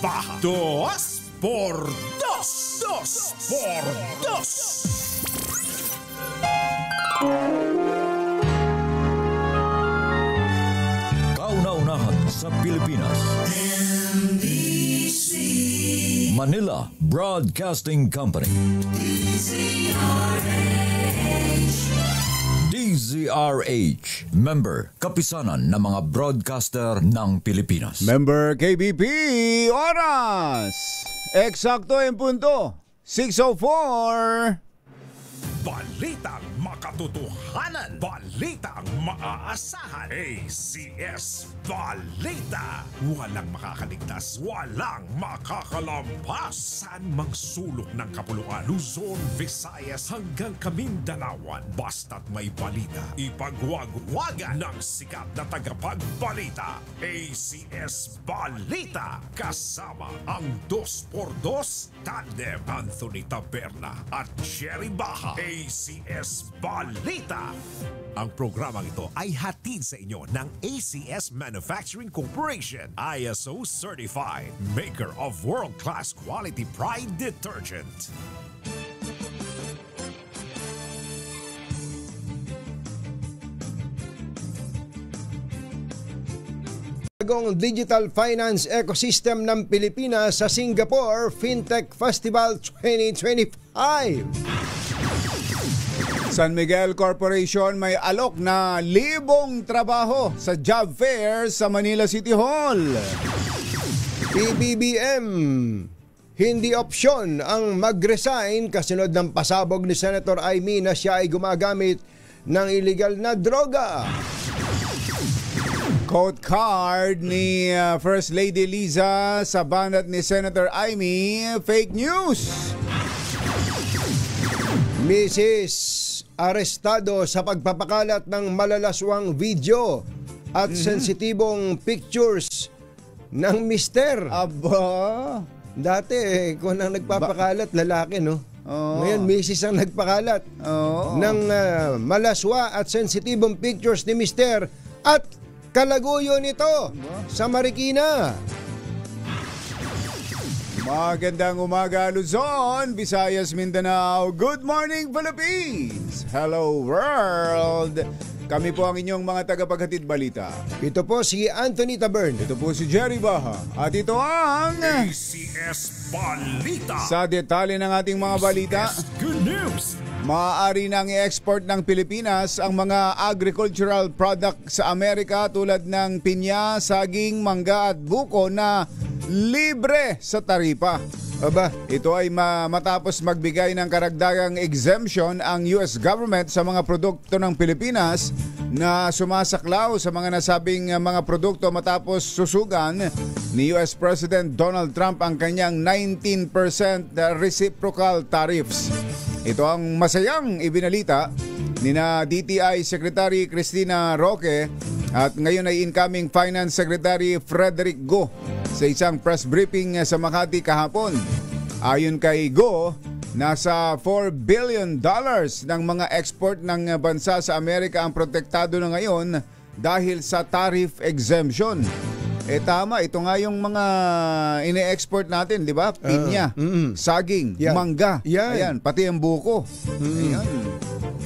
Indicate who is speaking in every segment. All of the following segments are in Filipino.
Speaker 1: Baja. Dos por dos. Dos por dos.
Speaker 2: Kauna-unahan sa Pilipinas.
Speaker 3: NBC
Speaker 2: Manila Broadcasting Company. DZRH. Member, kapisanan ng mga broadcaster ng Pilipinas.
Speaker 4: Member KBP, oras! Eksakto en punto, 6:04.
Speaker 1: Balitang makatotohanan. Balitang maaasahan. ACS Balita. Walang makakaligtas. Walang makakalampas. Saan mang sulok ng kapuluan. Luzon, Visayas hanggang Kamindalawan. Basta't may balita. Ipagwagwagan ng sikat na tagapagbalita. ACS Balita. Kasama ang 2x2 tandem Anthony Taberna at Jerry Baja. ACS Balita. Ang programang ito ay hatid sa inyo ng ACS Manufacturing Corporation, ISO certified, maker of world-class quality Pride detergent.
Speaker 5: Bagong digital finance ecosystem ng Pilipinas sa Singapore Fintech Festival 2025.
Speaker 4: San Miguel Corporation may alok na 1,000 trabaho sa job fair sa Manila City Hall.
Speaker 5: PBBM, hindi opsyon ang mag-resign kasunod ng pasabog ni Senator Amy na siya ay gumagamit ng illegal na droga.
Speaker 4: Quote card ni First Lady Liza sa banat ni Senator Amy, fake news.
Speaker 5: Mrs. arestado sa pagpapakalat ng malalaswang video at sensitibong pictures ng mister.
Speaker 4: Aba,
Speaker 5: Dati kung ang nagpapakalat, lalaki, no?
Speaker 4: Oo.
Speaker 5: Ngayon, misis ang nagpakalat ng malaswa at sensitibong pictures ni mister at kalaguyo nito sa Marikina.
Speaker 4: magandang umaga Luzon, Visayas, Mindanao. Good morning Philippines. Hello world. Kami po ang inyong mga tagapaghatid balita.
Speaker 5: Ito po si Anthony Tabern.
Speaker 4: Ito po si Jerry Baha. At ito ang
Speaker 1: ACS Balita.
Speaker 4: sa detalye ng ating mga balita.
Speaker 1: Good news.
Speaker 4: Maaari nang i-export ng Pilipinas ang mga agricultural product sa Amerika tulad ng pinya, saging, mangga at buko na libre sa taripa.
Speaker 5: Aba,
Speaker 4: Ito ay matapos magbigay ng karagdagang exemption ang US government sa mga produkto ng Pilipinas na sumasaklaw sa mga nasabing mga produkto matapos susugan ni US President Donald Trump ang kanyang 19% reciprocal tariffs. Ito ang masayang ibinalita ni na DTI Secretary Cristina Roque at ngayon ay incoming Finance Secretary Frederick Go sa isang press briefing sa Makati kahapon. Ayon kay Go, nasa $4 billion ng mga export ng bansa sa Amerika ang protektado na ngayon dahil sa tariff exemption. Tama, ito nga yung mga ine-export natin, di ba? Pinya, saging, mangga, ayan, pati ang buko. Ayan.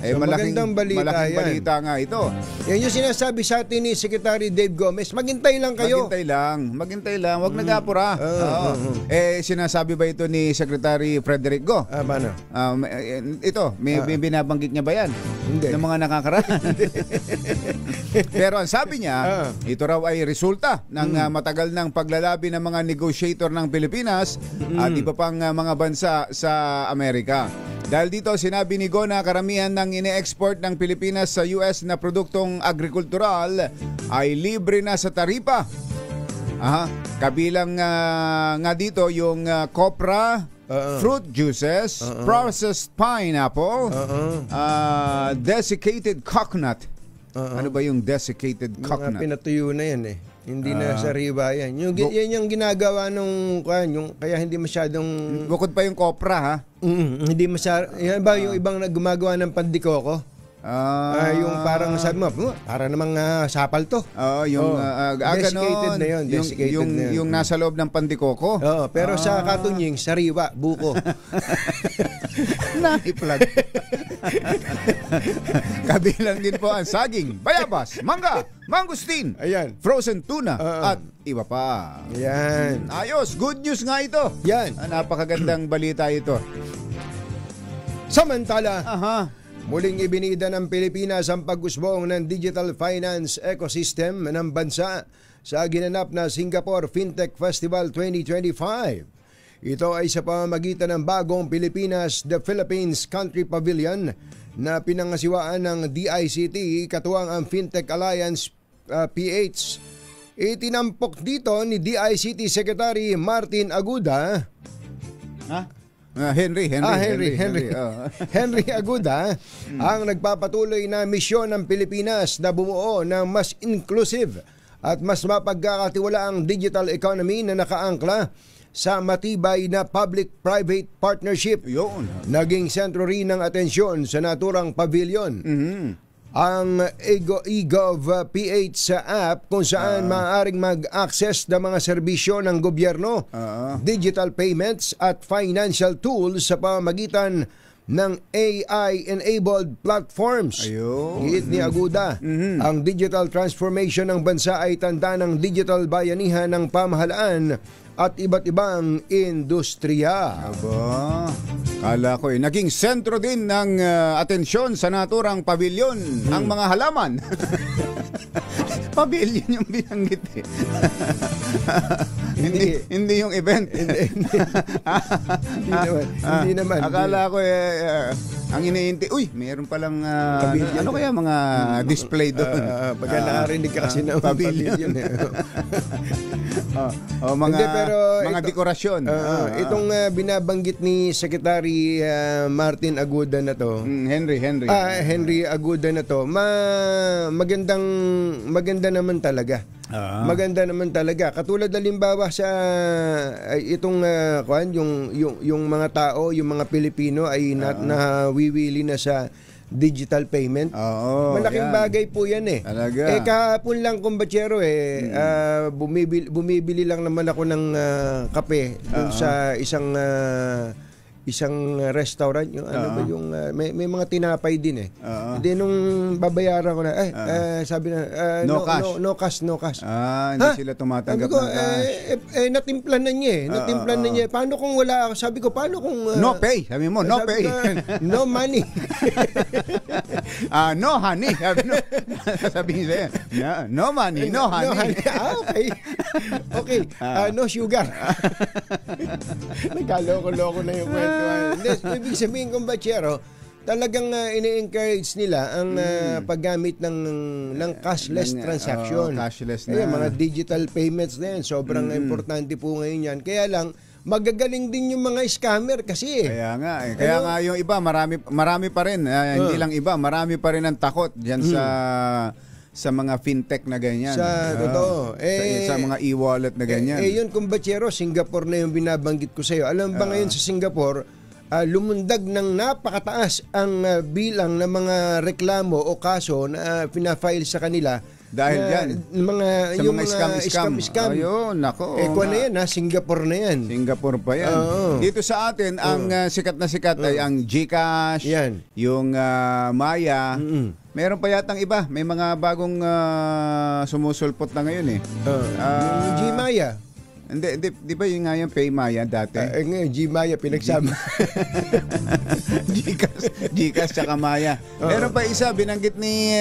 Speaker 5: So, magandang balita
Speaker 4: malaking
Speaker 5: yan.
Speaker 4: balita nga ito.
Speaker 5: Yan yung sinasabi sa atin ni Secretary Dave Gomez. Maghintay lang kayo.
Speaker 4: Maghintay lang. Huwag nag-apura. Sinasabi ba ito ni Secretary Frederick Go?
Speaker 5: Paano?
Speaker 4: Ito, may binabanggit niya ba yan?
Speaker 5: Hindi.
Speaker 4: Ng mga nakakaraan. Pero ang sabi niya, ito raw ay resulta ng matagal ng paglalabi ng mga negotiator ng Pilipinas at iba pang mga bansa sa Amerika. Dahil dito, sinabi ni Go na karamihan ng ine-export ng Pilipinas sa US na produktong agrikultural ay libre na sa taripa. Kabilang nga dito yung kopra, fruit juices, processed pineapple, desiccated coconut. Ano ba yung desiccated coconut?
Speaker 5: Pinatuyo na yan eh. Hindi na sa riba yan. Yan yung ginagawa nung kaya hindi masyadong...
Speaker 4: Bukod pa yung kopra, ha?
Speaker 5: Hindi masyadong... Yan ba yung ibang gumagawa ng pandikoko? Yung parang sabi mo, para namang sapal to.
Speaker 4: Yung
Speaker 5: desiccated
Speaker 4: ganon.
Speaker 5: na yun.
Speaker 4: Yung nasa loob ng pandikoko.
Speaker 5: Pero sa katunying, sariwa, buko.
Speaker 4: Naiplag. Kabilang din po ang saging, bayabas, mangga, mangustin,
Speaker 5: Ayan.
Speaker 4: frozen tuna, at iba pa.
Speaker 5: Ayan.
Speaker 4: Ayos, good news nga ito.
Speaker 5: Yan.
Speaker 4: Napakagandang balita ito.
Speaker 5: Samantala,
Speaker 4: Muling
Speaker 5: ibinida ng Pilipinas ang pag-usbong ng digital finance ecosystem ng bansa sa ginanap na Singapore Fintech Festival 2025. Ito ay sa pamamagitan ng bagong Pilipinas The Philippines Country Pavilion na pinangasiwaan ng DICT katuwang ang Fintech Alliance PH. Itinampok dito ni DICT Secretary Martin Aguda.
Speaker 4: Henry
Speaker 5: Aguda ang nagpapatuloy na misyon ng Pilipinas na bumuo ng mas inclusive at mas mapagkakatiwalaang digital economy na nakaangkla sa matibay na public-private partnership.
Speaker 4: Yun.
Speaker 5: Naging sentro rin ng atensyon sa naturang pavilion. Ang eGov PH app kung saan maaaring mag-access ng mga serbisyo ng gobyerno, digital payments at financial tools sa pamamagitan ng AI-enabled platforms. Giit ni Aguda, ang digital transformation ng bansa ay tanda ng digital bayanihan ng pamahalaan at iba't ibang industriya.
Speaker 4: Aba, kala ko naging sentro din ng atensyon sa naturang pavilion ang mga halaman. Pavilion yung binanggit eh. hindi yung event.
Speaker 5: Hindi naman.
Speaker 4: Akala ko ang iniinti, mayroon palang ano kaya mga display doon.
Speaker 5: Pagka nakarinig ka kasi ng pavilion.
Speaker 4: Mga dekorasyon.
Speaker 5: Itong binabanggit ni Secretary Martin Aguda na to. Henry Aguda na to. Maganda naman talaga. Maganda naman talaga. Katulad halimbawa sa itong yung mga tao, yung mga Pilipino ay nawiwili na sa digital payment. Malaking bagay po yan eh.
Speaker 4: Talaga.
Speaker 5: Kahapon lang kumbachero bumibili lang naman ako ng kape dun sa isang restaurant, yung may mga tinapay din eh. Hindi nung babayaran ko na sabi na no cash.
Speaker 4: Hindi sila tumatanggap ng cash.
Speaker 5: Natimplan na niya. Paano kung wala ako? Sabi ko, paano kung
Speaker 4: no pay? Sabi mo, no pay.
Speaker 5: No money.
Speaker 4: No honey. Sabi niya, no money, no honey.
Speaker 5: Okay. No sugar. Nagkaloko-loko na yung kwento. Ibig sabihin kong bachero, talagang ini-encourage nila ang paggamit ng cashless transaction.
Speaker 4: Cashless na.
Speaker 5: Mga digital payments na yan. Sobrang importante po ngayon yan. Kaya lang, magagaling din yung mga scammer kasi
Speaker 4: Kaya nga yung iba, marami pa rin. Hindi lang iba, marami pa rin ang takot dyan sa mga fintech na ganyan.
Speaker 5: Totoo.
Speaker 4: Sa mga e-wallet na ganyan.
Speaker 5: Yun kung bachero, Singapore na yung binabanggit ko sa iyo. Alam ba ngayon sa Singapore, lumundag ng napakataas ang bilang ng mga reklamo o kaso na pinafile sa kanila
Speaker 4: dahil yan
Speaker 5: yung
Speaker 4: mga scam. Ayun, nako.
Speaker 5: Kung ano yan, Singapore na yan.
Speaker 4: Singapore pa yan. Dito sa atin, ang sikat na sikat ay ang GCash, yung Maya. Meron pa yatang iba. May mga bagong sumusulpot na ngayon eh.
Speaker 5: Yung Gmaya.
Speaker 4: Hindi, di ba yung nga yung Paymaya dati?
Speaker 5: Ngayon, Gmaya pinagsama.
Speaker 4: GCash tsaka Maya. Meron pa isa, binanggit ni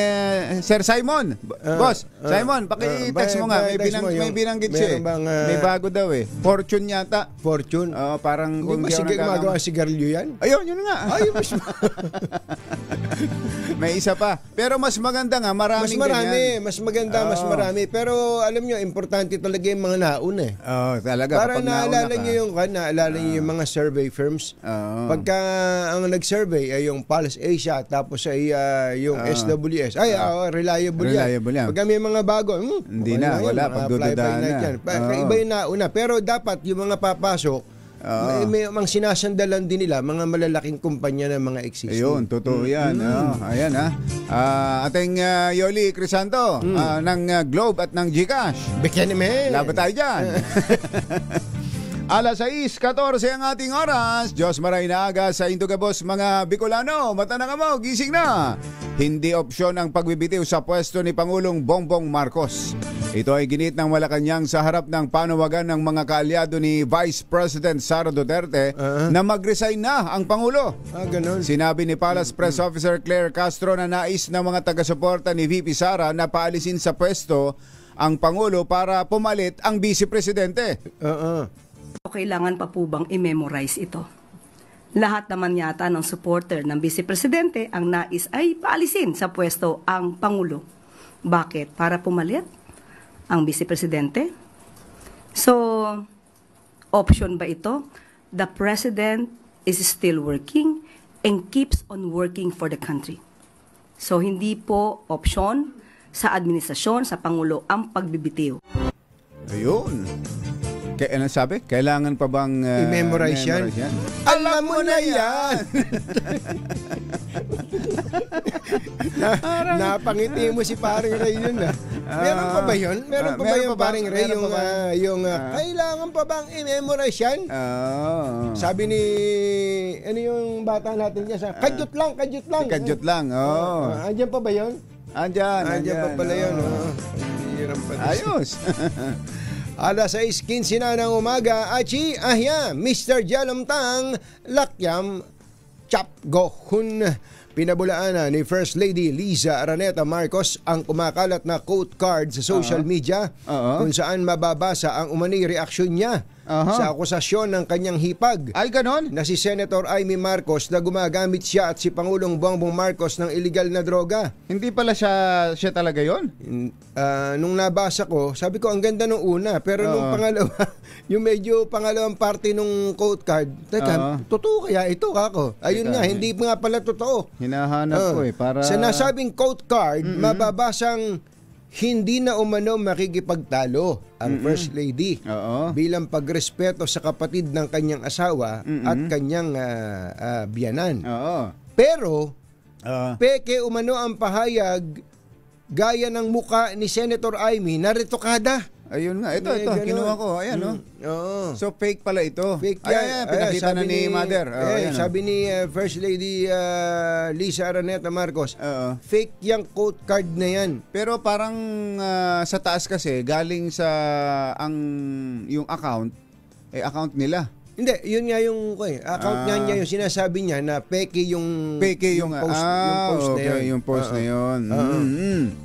Speaker 4: Sir Simon. Boss, Simon, paki-text mo nga. May binanggit siya eh. May bago daw eh. Fortune yata.
Speaker 5: Fortune?
Speaker 4: Parang
Speaker 5: kung di ba gumagawa sigarilyo yan?
Speaker 4: Ayun, yun nga. Ayun, may isa pa. Pero mas maganda nga, maraming ganyan.
Speaker 5: Mas marami. Pero alam nyo, importante talaga yung mga nauna eh.
Speaker 4: Talaga.
Speaker 5: Para naalala niyo yung mga survey firms. Pagka ang nag-survey ay yung Pulse Asia, tapos ay yung SWS. Reliable yan. Pagka may mga bago,
Speaker 4: hindi na, wala, pagdududahan na.
Speaker 5: Iba yung nauna. Pero dapat yung mga papasok, May mga sinasandalan din nila, mga malalaking kumpanya ng mga existing.
Speaker 4: Ayun, totoo yan. Ayan ating Yoli Crisanto ng Globe at ng GCash.
Speaker 5: Bigyan naman.
Speaker 4: Laban tayo dyan. Alas 6:14 ang ating oras. Diyos maray na aga sa Intugabos mga Bicolano. Mata na mo, gising na. Hindi opsyon ang pagbibitiw sa pwesto ni Pangulong Bongbong Marcos. Ito ay ginit ng Malacanang sa harap ng panawagan ng mga kaalyado ni Vice President Sara Duterte na mag-resign na ang Pangulo.
Speaker 5: Ganun.
Speaker 4: Sinabi ni Palace Press Officer Claire Castro na nais ng mga taga-suporta ni VP Sara na paalisin sa pwesto ang Pangulo para pumalit ang Vice Presidente.
Speaker 3: Kailangan pa po bang i-memorize ito? Lahat naman yata ng supporter ng Vice Presidente ang nais ay paalisin sa pwesto ang Pangulo. Bakit? Para pumalit ang Vice Presidente? So, option ba ito? The President is still working and keeps on working for the country. So, hindi po option sa administrasyon, sa Pangulo ang pagbibitiw.
Speaker 4: Ayun. Ano sabi? Kailangan pa bang
Speaker 5: i-memorize yan? Alam mo na yan! Napangiti mo si paring Ray yun. Meron pa ba yun? Meron pa ba yung paring Ray yung kailangan pa bang i-memorize yan? Sabi ni ano yung bata natin niya? Kadyot lang.
Speaker 4: Kadyot lang.
Speaker 5: Andyan pa ba yun?
Speaker 4: Andyan
Speaker 5: pa pala yun.
Speaker 4: Ayos.
Speaker 5: Alas 6:15 na ng umaga, Achi, Mr. Jalamtang, Lakyam, Chapgohun. Pinabulaan ni First Lady Liza Araneta Marcos ang kumakalat na quote card sa social media kung saan mababasa ang umani reaksyon niya sa akusasyon ng kanyang hipag.
Speaker 4: Ay, ganon?
Speaker 5: Na si Senator Amy Marcos na gumagamit siya at si Pangulong Bongbong Marcos ng illegal na droga.
Speaker 4: Hindi pala siya talaga yon?
Speaker 5: Nung nabasa ko, sabi ko ang ganda nung una, pero nung pangalawa, yung medyo pangalawang parte nung quote card, teka, totoo kaya ito kako? Ayun nga, hindi nga pala totoo.
Speaker 4: Hinahanap ko para...
Speaker 5: Sa nasabing quote card, mababasang hindi na umano makikipagtalo ang First Lady bilang pagrespeto sa kapatid ng kanyang asawa at kanyang biyanan. Pero, peke umano ang pahayag gaya ng muka ni Senator Amy na retokada.
Speaker 4: Ayun nga, ito, kinuha ko. Ayan, So, fake pala ito.
Speaker 5: Fake yan.
Speaker 4: Pinakita na ni Mother.
Speaker 5: Sabi ni First Lady Liza Araneta Marcos, fake yung quote card na yan.
Speaker 4: Pero parang sa taas kasi, galing sa yung account nila.
Speaker 5: Hindi, yun nga yung account niya yung sinasabi niya na peke yung post na yun.
Speaker 4: Yung post na yun.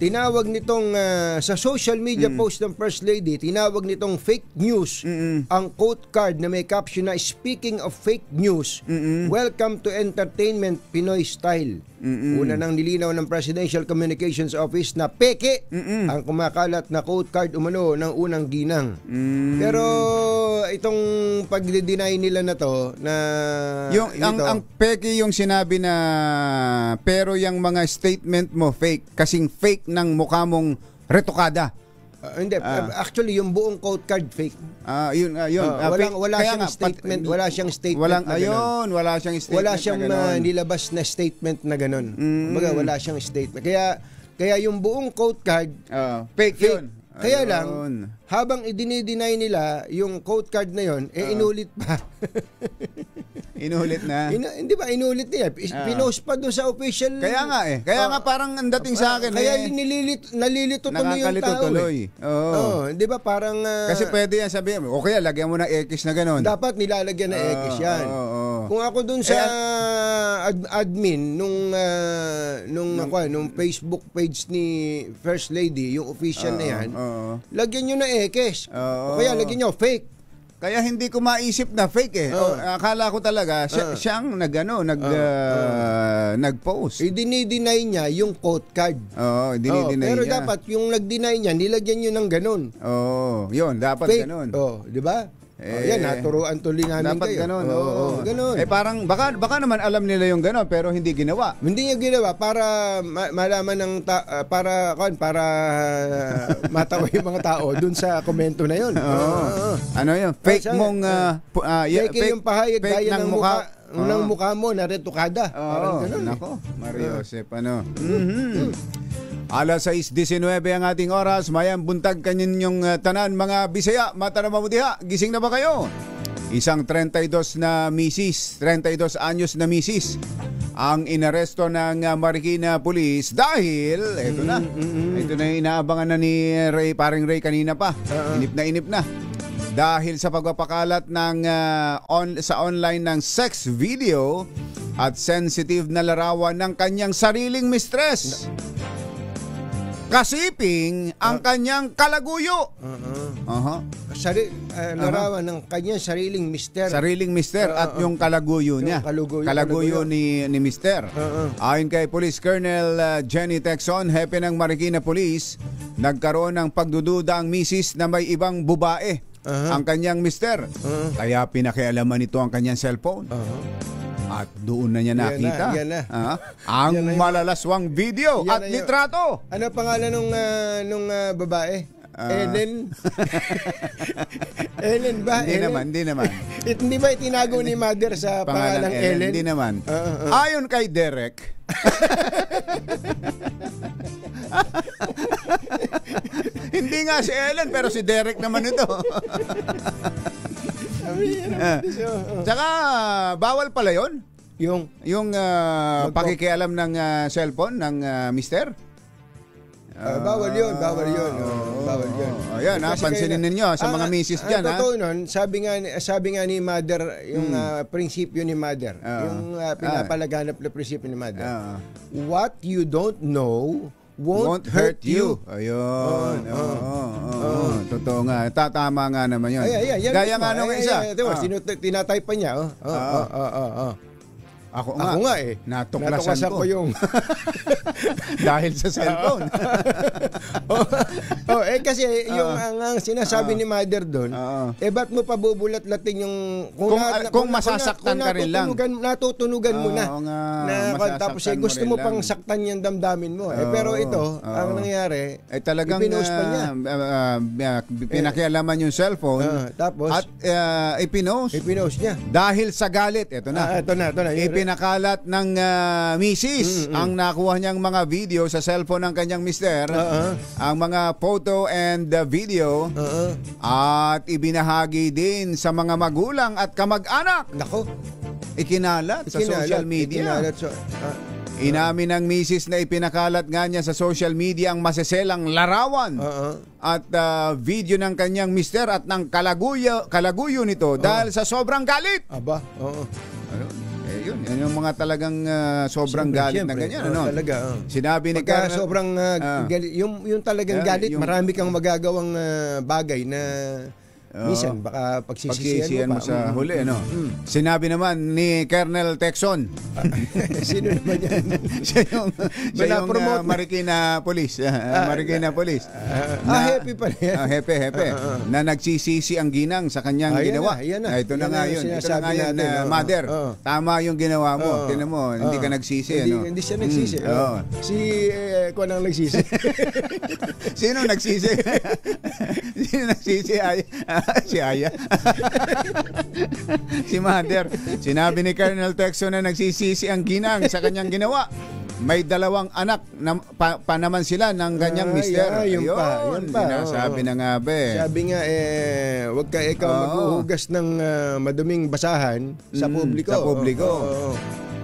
Speaker 5: Tinawag nitong sa social media post ng First Lady, tinawag nitong fake news ang quote card na may caption na speaking of fake news, welcome to entertainment Pinoy style. Una nang nilinaw ng Presidential Communications Office na peke ang kumakalat na quote card umano ng unang ginang. Pero itong pagde-deny nila na to na
Speaker 4: yung ang peke yung sinabi na pero yung mga statement mo fake kasing fake ng mukha mong retokada.
Speaker 5: Hindi, actually yung buong quote card fake. Wala siyang statement, wala siyang statement.
Speaker 4: Wala siyang statement.
Speaker 5: Wala siyang nilabas na statement na ganun. Kumbaga wala siyang statement. Kaya yung buong quote card
Speaker 4: fake yun.
Speaker 5: Kaya lang, habang i-deny nila yung quote card na yon, inulit pa.
Speaker 4: Inulit na?
Speaker 5: Hindi ba, inulit niya. Pinost pa doon sa official.
Speaker 4: Kaya nga Kaya nga parang ang dating sa akin
Speaker 5: kaya nalilito tuloy yung tao. Di ba parang...
Speaker 4: kasi pwede yan sabihin, o kaya lagyan mo ng X na gano'n.
Speaker 5: Dapat nilalagyan ng X yan. Kung ako doon sa admin nung Facebook page ni First Lady, yung official na yan, lagyan nyo na X. O kaya lagyan nyo fake.
Speaker 4: Kaya hindi ko maisip na fake akala ko talaga siyang nag-post.
Speaker 5: I-deny niya yung quote card.
Speaker 4: Dinideny niya.
Speaker 5: Pero dapat yung nag-deny niya, nilagyan niyo ng ganun.
Speaker 4: Yun, dapat
Speaker 5: fake.
Speaker 4: ganun.
Speaker 5: Di ba? Yan, naturuan tuloy namin
Speaker 4: dapat
Speaker 5: kayo.
Speaker 4: ganun.
Speaker 5: Ganun.
Speaker 4: Parang baka naman alam nila yung ganun pero hindi ginawa.
Speaker 5: Hindi niya ginawa para malaman ng para matawa yung mga tao dun sa komento na yun.
Speaker 4: Ano yun? Fake mong
Speaker 5: fake yung pahayag
Speaker 4: fake
Speaker 5: gaya
Speaker 4: ng
Speaker 5: ng mukha mo na retukada. Parang ganun.
Speaker 4: Nako, Mario Josep, ano? Alas 6:19 ang ating oras. Mayang buntag kaninyong tanan mga Bisaya. Mata na mamutiha. Gising na ba kayo? Isang 32 anyos na misis ang inaresto ng Marikina Police dahil ito na yung inaabangan na ni paring Ray kanina pa. Inip na. Dahil sa pagpapakalat ng sa online ng sex video at sensitive na larawan ng kanyang sariling mistress. Kasiping ang kanyang kalaguyo.
Speaker 5: Larawan ng kanyang sariling mister.
Speaker 4: Sariling mister at yung kalaguyo niya. Kalaguyo ni mister. Ayon kay Police Colonel Jenny Texon, hepe ng Marikina Police, nagkaroon ng pagdududa ang misis na may ibang babae ang kanyang mister. Kaya pinakialaman nito ang kanyang cellphone. At doon na niya nakita ang malalaswang video at litrato.
Speaker 5: Ano pangalan nung babae? Ellen? Ellen ba?
Speaker 4: Hindi naman.
Speaker 5: Hindi ba itinago ni Mother sa pangalang Ellen?
Speaker 4: Hindi naman. Ayon kay Derek, hindi nga si Ellen pero si Derek naman ito. Tsaka bawal pala yon. Yung pakikialam ng cellphone ng mister.
Speaker 5: Bawal yun. Bawal yun.
Speaker 4: Ayan, pansinin ninyo sa mga misis dyan.
Speaker 5: Totoo nun, sabi nga ni Mother, yung prinsipyo ni Mother, yung pinapalaganap na prinsipyo ni Mother. What you don't know won't hurt you.
Speaker 4: Ayun. Totoo nga. Tatama nga naman yun. Gaya nga nung isa.
Speaker 5: Tinatype pa niya.
Speaker 4: Ako nga natuklasan ko
Speaker 5: yung
Speaker 4: dahil sa cellphone.
Speaker 5: Kasi yung ang sinasabi ni Mother doon, ba't mo pa bubulat-latin yung
Speaker 4: kung masasaktan ka rin lang.
Speaker 5: Natutunugan mo na. Tapos gusto mo pang saktan yung damdamin mo. Pero ito, ang nangyari,
Speaker 4: talagang
Speaker 5: ipinost pa niya.
Speaker 4: Pinakialaman yung cellphone at ipinost
Speaker 5: niya.
Speaker 4: Dahil sa galit, ito na. Pinakalat ng misis ang nakuha niyang mga video sa cellphone ng kanyang mister, ang mga photo and video, at ibinahagi din sa mga magulang at kamag-anak.
Speaker 5: Nako.
Speaker 4: Ikinalat sa social media. Inamin ng misis na ipinakalat nga niya sa social media ang maseselang larawan at video ng kanyang mister at ng kalaguyo nito dahil sa sobrang galit. Yun yung mga talagang sobrang galit na ganyan.
Speaker 5: Talaga.
Speaker 4: Sinabi ni Colonel,
Speaker 5: sobrang galit, yung talagang galit, marami kang magagawang bagay na minsan baka pagsisisihan mo
Speaker 4: sa huli. Sinabi naman ni Colonel Texon.
Speaker 5: Sino naman yan?
Speaker 4: siya yung Marikina Police. Marikina Police.
Speaker 5: Happy pa yan.
Speaker 4: Hepe. Na nagsisisi ang ginang sa kanyang ginawa. Ito na nga yun. Mother, tama yung ginawa mo. Tinan mo, hindi ka nagsisi.
Speaker 5: Hindi siya nagsisi. Si Kwan ang nagsisi.
Speaker 4: Sino nagsisi? Sino nagsisi? Si Aya. Si Mother. Sinabi ni Colonel Texon na nagsisisi ang ginang sa kanyang ginawa. May 2 anak na pa naman sila ng kanyang mister.
Speaker 5: Yun pa.
Speaker 4: Sabi na nga ba
Speaker 5: Sabi nga wag ka ikaw maghuhugas ng maduming basahan sa publiko.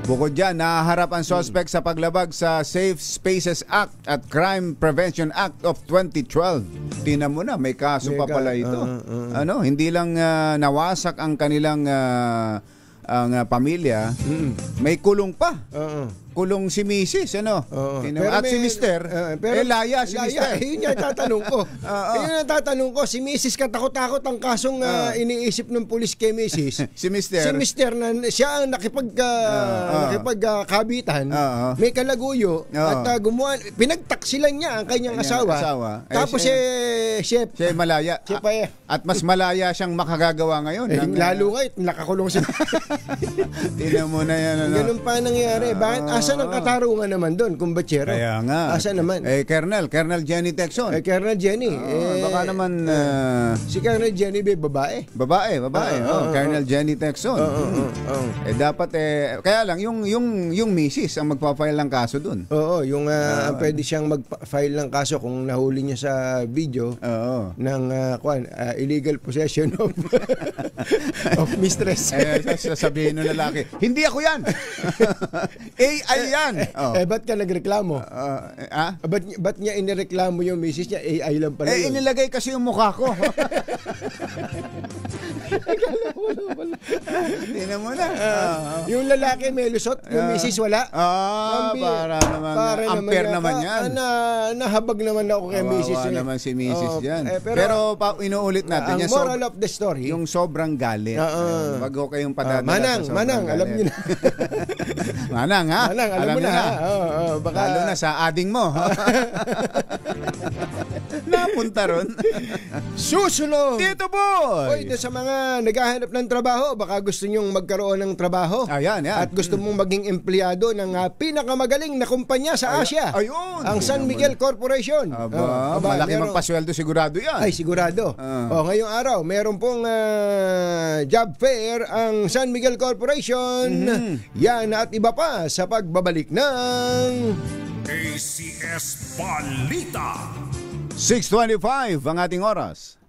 Speaker 5: Bukod dyan, nahaharap ang suspect sa paglabag sa Safe Spaces Act at Crime Prevention Act of 2012. Tingnan mo na, may kaso pa pala ito. Hindi lang nawasak ang kanilang ang pamilya, may kulong pa.
Speaker 4: kulong si Mrs. Ano?
Speaker 5: Oo.
Speaker 4: At si Mister, laya si Mister.
Speaker 5: Yun yung tatanong ko. Yun yung tatanong ko. Si Mrs. katakot-takot ang kasong iniisip ng pulis kay Mrs.
Speaker 4: Si Mister.
Speaker 5: Si Mister na siya ang nakipagkabitan, may kalaguyo, at pinagtaksilan niya ang kanyang asawa. Tapos siya
Speaker 4: malaya. At mas malaya siyang makagagawa ngayon.
Speaker 5: Lalo nga, nakakulong siya.
Speaker 4: Tingnan mo na yan.
Speaker 5: Ganun pa nangyari. Bakit? Asan ang katarungan naman doon, kumbachero?
Speaker 4: Kaya nga.
Speaker 5: Asan naman?
Speaker 4: Colonel Jenny Texon.
Speaker 5: Colonel Jenny.
Speaker 4: Baka naman...
Speaker 5: si Colonel Jenny babae.
Speaker 4: Babae. Colonel Jenny Texon. Dapat kaya lang, yung misis ang magpa-file ng kaso doon.
Speaker 5: Oo, yung pwede siyang mag-file ng kaso kung nahuli niya sa video ng illegal possession of mistress.
Speaker 4: Sasabihin ng lalaki, hindi ako yan! AI yan!
Speaker 5: Ba't ka nagreklamo? Ba't niya inireklamo yung misis niya? AI lang pala yun.
Speaker 4: Inilagay kasi yung mukha ko. Tingnan mo na.
Speaker 5: Yung lalaki may lusot, yung misis wala.
Speaker 4: Para ampere naman yan.
Speaker 5: Nahabag naman ako kay misis.
Speaker 4: Kawawa naman si misis dyan. Pero inuulit natin.
Speaker 5: Ang moral of the story,
Speaker 4: yung sobrang galit. Wag ko kayong padadala sa sobrang
Speaker 5: Manang, alam niyo na.
Speaker 4: Manang, ha?
Speaker 5: Manang, alam mo na. Baka...
Speaker 4: Lalo na sa ading mo. Napunta ron.
Speaker 5: Susunod!
Speaker 4: Dito, boy!
Speaker 5: Sa mga naghahanap ng trabaho, baka gusto nyong magkaroon ng trabaho.
Speaker 4: Yan.
Speaker 5: At gusto mong maging empleyado ng pinakamagaling na kumpanya sa Asia.
Speaker 4: Ayun!
Speaker 5: Ang San Miguel Corporation.
Speaker 4: Malaki magpasweldo sigurado yan.
Speaker 5: Ay, sigurado. Ngayong araw, meron pong job fair ang San Miguel Corporation. Yan at iba pa sa pagbabalik ng
Speaker 1: ACS Balita.
Speaker 4: 6:25 ang ating oras.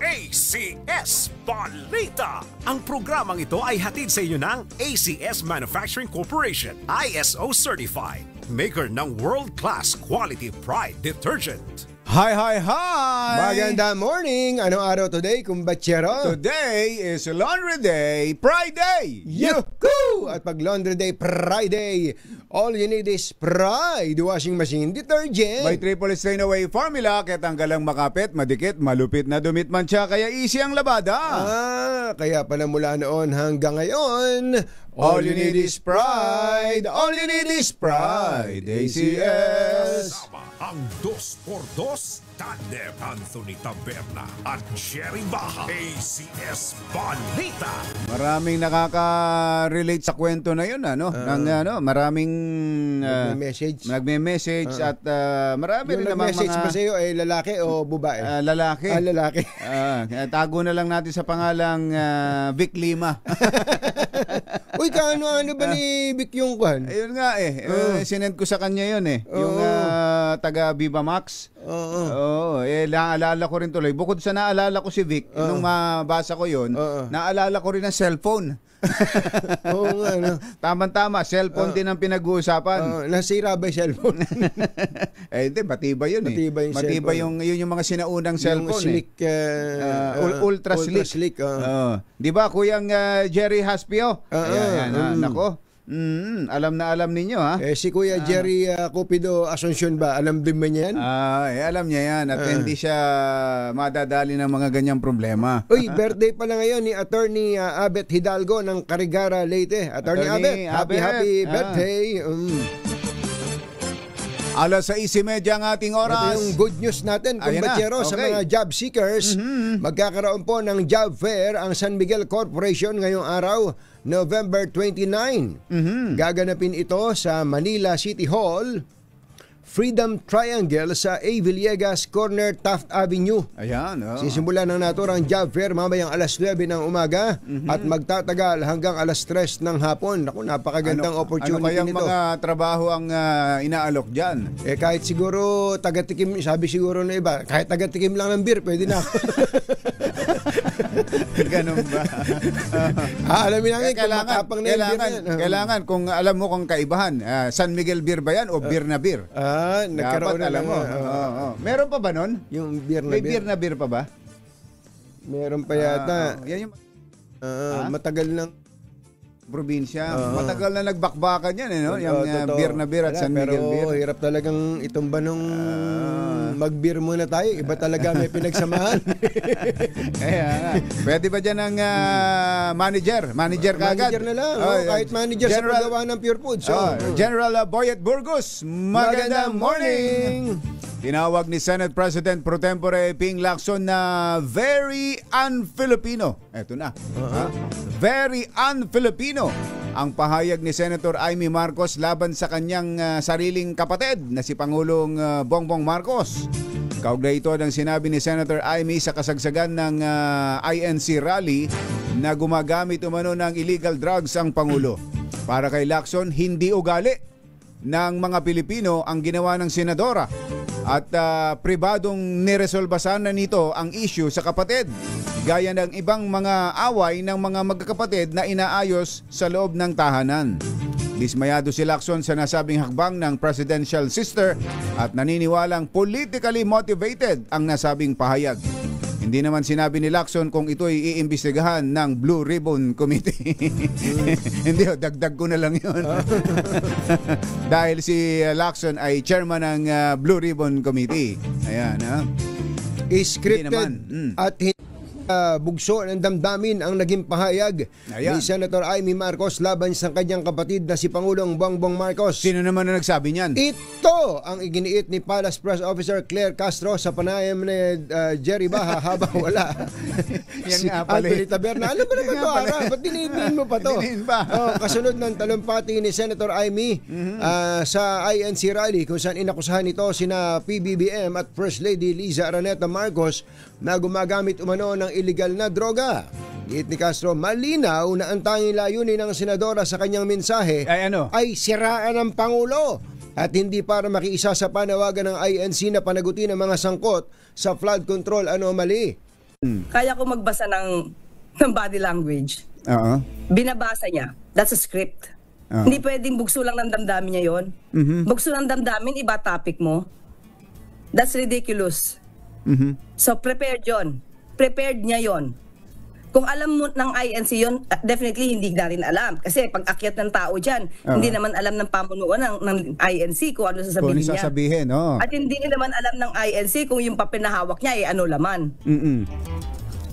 Speaker 1: ACS Balita. Ang programang ito ay hatid sa inyo ng ACS Manufacturing Corporation, ISO Certified, maker ng world-class quality Pride detergent.
Speaker 4: Hi!
Speaker 5: Maganda morning! Anong araw today, kumbachero?
Speaker 4: Today is Laundry Day Friday!
Speaker 5: Yuhuu! At pag Laundry Day Friday, all you need is Pride washing machine detergent.
Speaker 4: May triple stain away formula, kaya tanggalang makapit, madikit, malupit na dumit man siya, kaya easy ang labada.
Speaker 5: Kaya pala mula noon hanggang ngayon, all you need is Pride! All you need is Pride! ACS!
Speaker 1: Ang 2x2 tandem Anthony Taberna at Jerry Baja. ACS Balita.
Speaker 4: Maraming nakaka-relate sa kwento na yun, maraming nagme-message at marami rin naman mga...
Speaker 5: Yung nag-message ba sa'yo ay lalaki o babae?
Speaker 4: Lalaki.
Speaker 5: Lalaki.
Speaker 4: Tago na lang natin sa pangalang Vic Lima.
Speaker 5: Uy, ano ba ni Vic yung kwan?
Speaker 4: Ayun nga sinend ko sa kanya yun yung taga Viva Max. Naalala ko rin tuloy. Bukod sa naalala ko si Vic, nung mabasa ko yun, naalala ko rin ang cellphone.
Speaker 5: Oo nga, no?
Speaker 4: Tama-tama, cellphone din ang pinag-uusapan.
Speaker 5: Nasira ba yung cellphone?
Speaker 4: Hindi, matibay yun matibay yun yung mga sinaunang cellphone.
Speaker 5: Yung slick,
Speaker 4: ultra slick. Di ba, Kuyang Jerry Haspio? Nako. Alam na alam ninyo, ha?
Speaker 5: Si Kuya Jerry Cupido Asuncion ba? Alam din ba niya yan?
Speaker 4: Alam niya yan at hindi siya madadali ng mga ganyang problema.
Speaker 5: Uy, birthday pala ngayon ni Attorney Abet Hidalgo ng Carigara, Leyte. Attorney Abet, happy birthday.
Speaker 4: Alas 6:30 ang ating oras.
Speaker 5: Ito yung good news natin, kumbachero, sa mga job seekers. Magkakaroon po ng job fair ang San Miguel Corporation ngayong araw, November 29. Gaganapin ito sa Manila City Hall, Freedom Triangle sa A. Villegas Corner, Taft Avenue.
Speaker 4: Ayan.
Speaker 5: Sisimula ng naturang job fair mamayang alas 9 ng umaga at magtatagal hanggang alas 3 ng hapon. Naku, napakagandang opportunity
Speaker 4: ano
Speaker 5: nito.
Speaker 4: Ano mga trabaho ang inaalok dyan?
Speaker 5: Kahit siguro tagatikim, sabi siguro na iba, kahit tagatikim lang ng beer, pwede na ako.
Speaker 4: Ganun ba?
Speaker 5: Alamin namin kung matapang na yung beer na yan.
Speaker 4: Kailangan, kung alam mo kung kaibahan, San Miguel beer ba yan o beer na beer?
Speaker 5: Nagkaroon
Speaker 4: dapat alam mo. Meron pa ba nun?
Speaker 5: Yung beer na
Speaker 4: May
Speaker 5: beer.
Speaker 4: beer na beer pa ba?
Speaker 5: Meron pa yata.
Speaker 4: Yan yung
Speaker 5: Matagal ng
Speaker 4: probinsya. Matagal na nagbakbakan yan, no? Yung beer na beer at San Miguel beer.
Speaker 5: Pero hirap talagang itumba nung mag-beer muna tayo. Iba talaga may pinagsamahan.
Speaker 4: Kaya pwede ba dyan ng manager? Manager kaagad?
Speaker 5: Manager na lang. Kahit manager sa paggawa ng Pure Foods.
Speaker 4: General Boyet Burgos, magandang morning! Tinawag ni Senate President Pro Tempore Ping Lacson na very un-Filipino. Eto na. Very un-Filipino ang pahayag ni Senator Amy Marcos laban sa kanyang sariling kapatid na si Pangulong Bongbong Marcos. Kaugnay ito ng sinabi ni Senator Amy sa kasagsagan ng INC rally na gumagamit umano ng illegal drugs ang Pangulo. Para kay Lacson, hindi ugali ng mga Pilipino ang ginawa ng senadora at pribadong niresolbasan na nito ang issue sa kapatid, gaya ng ibang mga away ng mga magkakapatid na inaayos sa loob ng tahanan. Dismayado si Lacson sa nasabing hakbang ng presidential sister at naniniwalang politically motivated ang nasabing pahayag. Hindi naman sinabi ni Lacson kung ito'y iimbestigahan ng Blue Ribbon Committee. Hindi, dagdag ko na lang yun. Dahil si Lacson ay chairman ng Blue Ribbon Committee. Ayan, ha?
Speaker 5: Scripted at bugso ng damdamin ang naging pahayag ni Senator Amy Marcos laban sa kanyang kapatid na si Pangulong Bongbong Marcos.
Speaker 4: Sino naman na nagsabi niyan?
Speaker 5: Ito ang iginiit ni Palace Press Officer Claire Castro sa panayam ni Jerry Baha habang wala.
Speaker 4: Yan nga pala.
Speaker 5: Anthony Taberna. Alam mo naman ito, Ara? Ba't dinidin mo pa to? Kasunod ng talumpati ni Senator Amy sa INC rally kung saan inakusahan ito sina PBBM at First Lady Liza Araneta Marcos na gumagamit umano ng illegal na droga. Giit ni Castro, malinaw na ang tanging layunin ng senadora sa kanyang mensahe ay siraan ng Pangulo at hindi para makiisa sa panawagan ng INC na panagutin ang mga sangkot sa flood control anomaly.
Speaker 3: Kaya ko magbasa ng body language. Binabasa niya. That's a script. Hindi pwedeng bugso lang ng damdamin niya yon. Bugso ng damdamin, iba topic mo. That's ridiculous. So prepared yon. Prepared niya yon. Kung alam mo ng INC yon, definitely hindi na rin alam. Kasi pag akyat ng tao dyan, hindi naman alam ng pamunuan ng INC kung ano sasabihin niya. At hindi naman alam ng INC kung yung papel na hawak niya ay ano laman.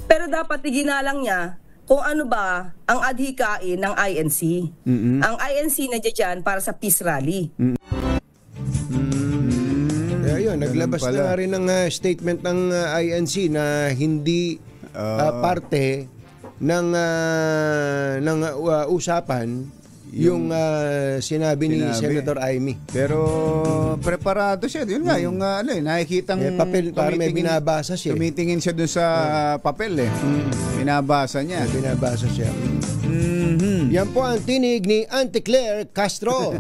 Speaker 3: Pero dapat iginalang niya kung ano ba ang adhikain ng INC. Ang INC na dyan para sa peace rally.
Speaker 5: Ayun, naglabas na rin ng statement ng INC na hindi parte ng usapan yung sinabi ni Senator Amy.
Speaker 4: Pero preparado siya. Yun nga, yung nakikitang
Speaker 5: papel, para may binabasa siya.
Speaker 4: Tumitingin siya doon sa papel Binabasa niya.
Speaker 5: Binabasa siya. Yan po ang tinig ni Auntie Claire Castro.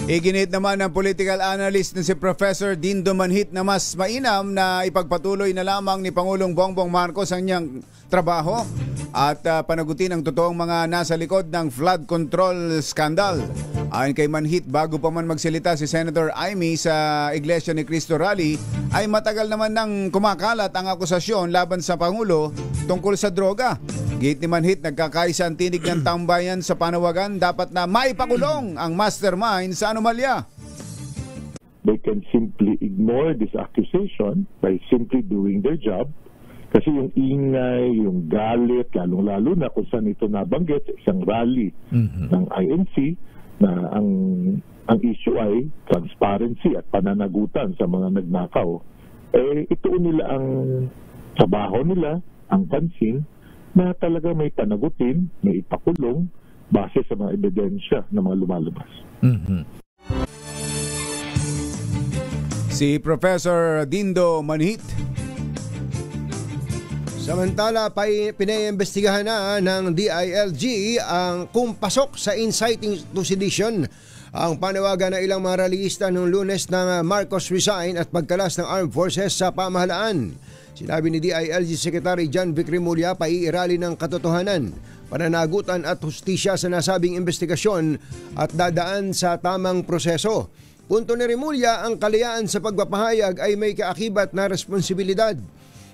Speaker 4: Iginit naman ng political analyst na si Professor Dindo Manhit na mas mainam na ipagpatuloy na lamang ni Pangulong Bongbong Marcos ang niyang trabaho at panagutin ang totoong mga nasa likod ng flood control scandal. Ayon kay Manhit, bago pa man magsalita si Senator Amy sa Iglesia ni Cristo Rally, ay matagal naman nang kumakalat ang akusasyon laban sa Pangulo tungkol sa droga. Gate ni Manhit, nagkakaisa ang tinig ng tambayan sa panawagan dapat na maipakulong ang mastermind sa anomalya.
Speaker 6: They can simply ignore this accusation by simply doing their job. Kasi yung ingay, yung galit, lalong-lalo na kung saan ito nabanggit sa isang rally ng INC na ang issue ay transparency at pananagutan sa mga nagnakaw. Ito nila ang trabaho nila, ang pansin, na talaga may panagutin, may ipakulong base sa mga ebidensya ng mga lumalabas.
Speaker 4: Si Professor Dindo Manhit.
Speaker 5: Samantala, pinaimbestigahan na ng DILG ang kung pasok sa inciting to sedition ang panawagan ng ilang mga rallyista noong Lunes na Marcos resign at pagkalas ng armed forces sa pamahalaan. Sinabi ni DILG Secretary John Vic Remulla, paiirali ng katotohanan, pananagutan at hustisya sa nasabing investigasyon at dadaan sa tamang proseso. Punto ni Remulla, ang kalayaan sa pagpapahayag ay may kaakibat na responsibilidad.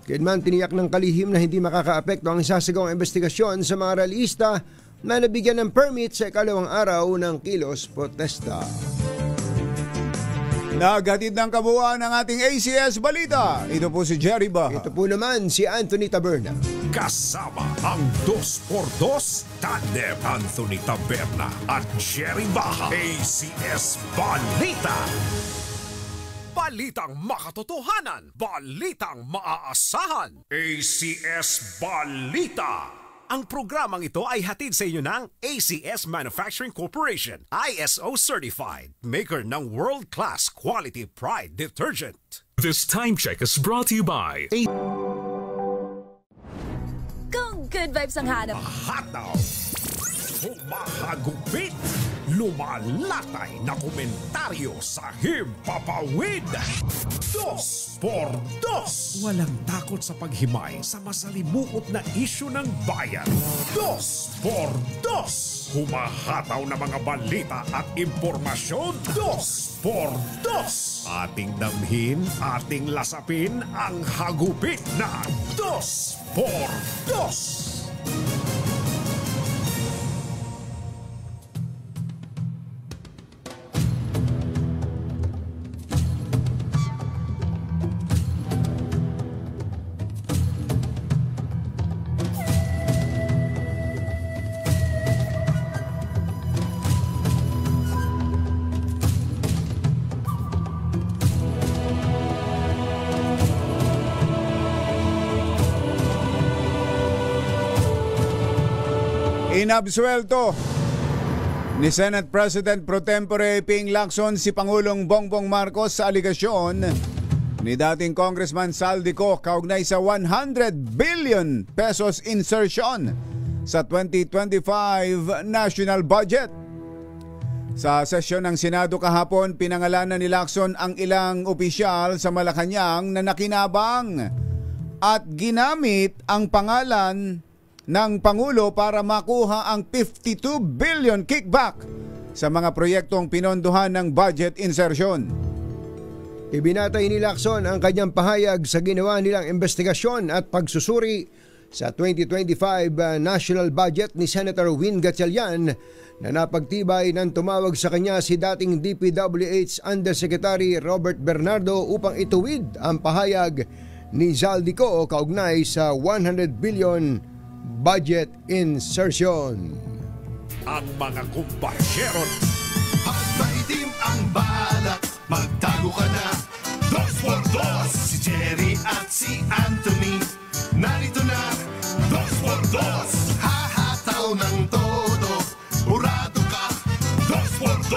Speaker 5: Kailanman tiniyak ng kalihim na hindi makakaapekto ang isasagawang investigasyon sa mga rallyista na nabigyan ng permit sa ikalawang araw ng kilos protesta.
Speaker 4: Naghatid ng kabuuan ng ating ACS Balita. Ito po si Jerry Baha.
Speaker 5: Ito po naman si Anthony Taberna.
Speaker 1: Kasama ang 2x2 tandem Anthony Taberna at Jerry Baha. ACS Balita. Balitang makatotohanan, balitang maaasahan. ACS Balita. Ang programang ito ay hatid sa inyo ng ACS Manufacturing Corporation, ISO certified, maker ng world-class quality Pride detergent.
Speaker 7: This time check is brought to you by
Speaker 8: Kung good vibes ang hanap,
Speaker 1: Hataw, humahagupit, lumalatay na komentaryo sa himpapawid. 2x2. Walang takot sa paghimay sa masalimuot na isyu ng bayan. 2x2. Humahataw na mga balita at impormasyon. 2x2. Ating damhin, ating lasapin ang hagupit na 2x2.
Speaker 4: Inabsuelto ni Senate President Pro Tempore Ping Lacson si Pangulong Bongbong Marcos sa aligasyon ni dating Congressman Saldico kaugnay sa 100 billion pesos insertion sa 2025 national budget. Sa sesyon ng Senado kahapon, pinangalanan ni Lacson ang ilang opisyal sa Malacanang na nakinabang at ginamit ang pangalan ng Pangulo para makuha ang 52 billion kickback sa mga proyektong pinondohan ng budget insertion.
Speaker 5: Ibinatay ni Lacson ang kanyang pahayag sa ginawa nilang investigasyon at pagsusuri sa 2025 national budget ni Senator Win Gatchalian na napagtibay ng tumawag sa kanya si dating DPWH Undersecretary Robert Bernardo upang ituwid ang pahayag ni Zaldico kaugnay sa 100 billion budget insertion.
Speaker 1: Ang mga kumpasyeron,
Speaker 9: Pagmaitim ang balak, magtago ka na. 2x2, si Jerry at si Anthony. Narito na, 2x2, hahataw ng todo. Urado ka, 2x2,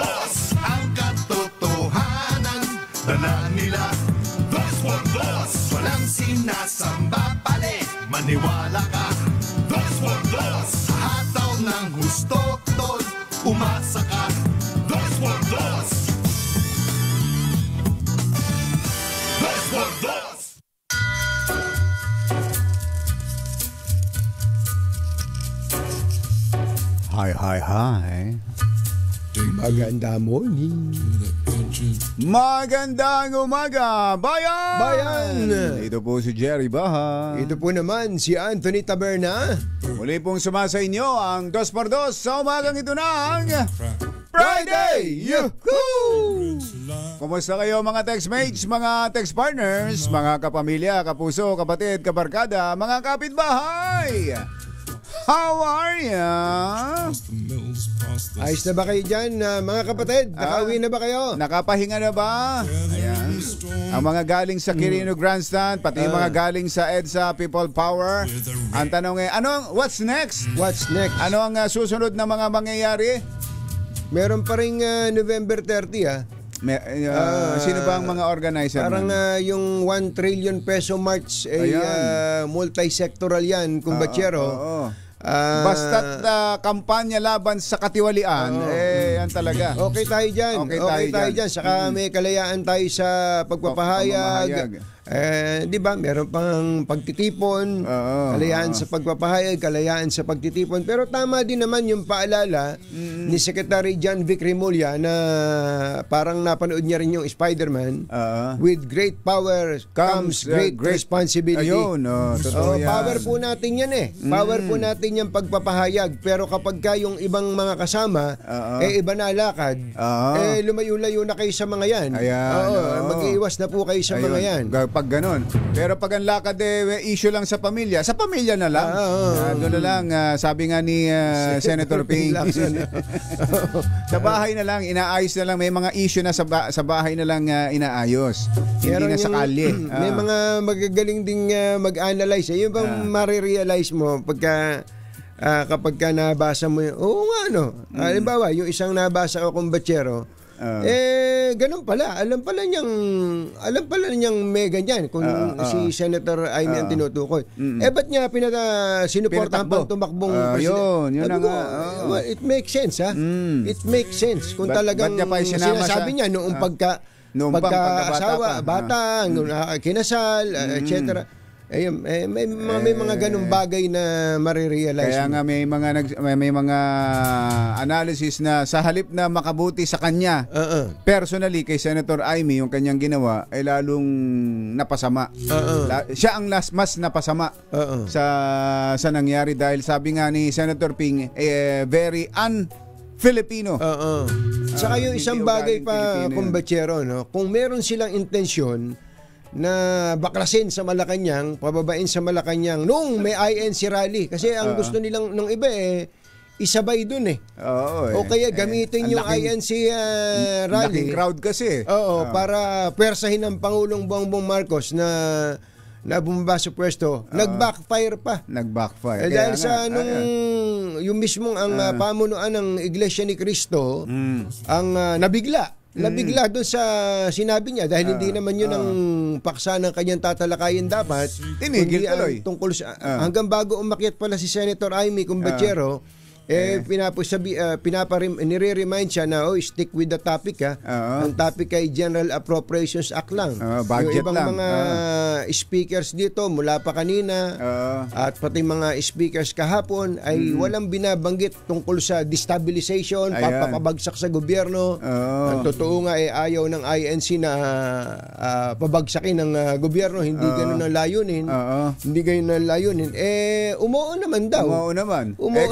Speaker 9: ang katotohanan. Dala nila, 2x2, walang sinasamba pali. Maniwala ka, 2x2, hataw ng gusto, tol. Umasa ka, 2x2, 2x2.
Speaker 4: Hi.
Speaker 5: Maganda morning.
Speaker 4: Magandang umaga, bayan! Ito po si Jerry Baha.
Speaker 5: Ito po naman si Anthony Taberna.
Speaker 4: Muli pong sumasa inyo ang 2x2 sa umagang ito ng Friday! Yuhuu! Kumusta kayo mga textmates, mga text partners, mga kapamilya, kapuso, kapatid, kabarkada, mga kapitbahay? How are ya?
Speaker 5: Ayos na ba kayo dyan, mga kapatid? Nakauwi na ba kayo?
Speaker 4: Nakapahinga na ba? Ayan. Ang mga galing sa Quirino Grandstand, pati yung mga galing sa EDSA People Power. Ang tanong what's next?
Speaker 5: What's next?
Speaker 4: Ano ang susunod na mga mangyayari?
Speaker 5: Meron pa rin November 30
Speaker 4: sino ba ang mga organizer?
Speaker 5: Parang yung 1 trillion peso march multi-sectoral yan, kumbatsero.
Speaker 4: Basta't kampanya laban sa katiwalian, Ayan talaga.
Speaker 5: Okay tayo dyan.
Speaker 4: Okay
Speaker 5: Okay
Speaker 4: tayo
Speaker 5: tayo dyan. Saka may kalayaan tayo sa pagpapahayag. Di ba, meron pang pagtitipon, kalayaan sa pagpapahayag, kalayaan sa pagtitipon. Pero tama din naman yung paalala ni Secretary John Vic Remulla na parang napanood niya rin yung Spider-Man. With great power comes great responsibility.
Speaker 4: Ayun, totoo yan.
Speaker 5: Power po natin yan Power po natin yung pagpapahayag. Pero kapag ka yung ibang mga kasama, iba na lakad, lumayo-layo na kayo sa mga yan.
Speaker 4: Ayan,
Speaker 5: mag-iiwas na po kayo sa mga yan.
Speaker 4: Pag ganun. Pero pag ang lakad issue lang sa pamilya na lang. Doon na lang, sabi nga ni Senator Ping. Sa bahay na lang, inaayos na lang. May mga issue na sa bahay na lang inaayos. Hindi na sa kalye.
Speaker 5: May mga magagaling ding mag-analyze. Yung bang marirealize mo pagka kapag ka nabasa mo yun, halimbawa, yung isang nabasa ko kumbatsero, ganun pala. Alam pala niyang may ganyan kung si Senator Amy ang tinutukoy. Ba't niya sinuportahan pang tumakbong president?
Speaker 4: Yun na nga.
Speaker 5: It makes sense, It makes sense. Kung talagang sinasabi niya noong pagkaasawa, bata, kinasal, etc. May mga ganung bagay na marirealize.
Speaker 4: Kaya nga may mga analysis na sa halip na makabuti sa kanya, personally kay Senator Amy yung kanyang ginawa ay lalong napasama. Siya ang mas napasama sa nangyari dahil sabi nga ni Senator Ping very Filipino.
Speaker 5: Saka yung isang bagay pa, kumbatsero, kung meron silang intensyon na baklasin sa Malacanang, pababain sa Malacanang nung may INC rally. Kasi ang gusto nilang nung iba isabay dun o kaya gamitin yung INC rally.
Speaker 4: Laking crowd kasi.
Speaker 5: Para pwersahin ng Pangulong Bongbong Marcos na bumaba sa pwesto. Nag-backfire pa. Dahil sa yung mismong ang pamunuan ng Iglesia ni Cristo ang nabigla doon sa sinabi niya dahil hindi naman yun ang paksa ng kanyang tatalakayin dapat.
Speaker 4: Tinigil tuloy.
Speaker 5: Tungkol sa hanggang bago umakyat pala si Senator Amy Kumbatsero, nire-remind siya na stick with the topic Ang topic ay General Appropriations Act lang.
Speaker 4: Budget
Speaker 5: yung ibang
Speaker 4: lang.
Speaker 5: mga speakers dito mula pa kanina at pati mga speakers kahapon ay walang binabanggit tungkol sa destabilization, papapabagsak sa gobyerno. Ang totoo nga ayaw ng INC na pabagsakin ng gobyerno, hindi ganun ang layunin. Hindi ganun ang layunin. Umuo naman daw.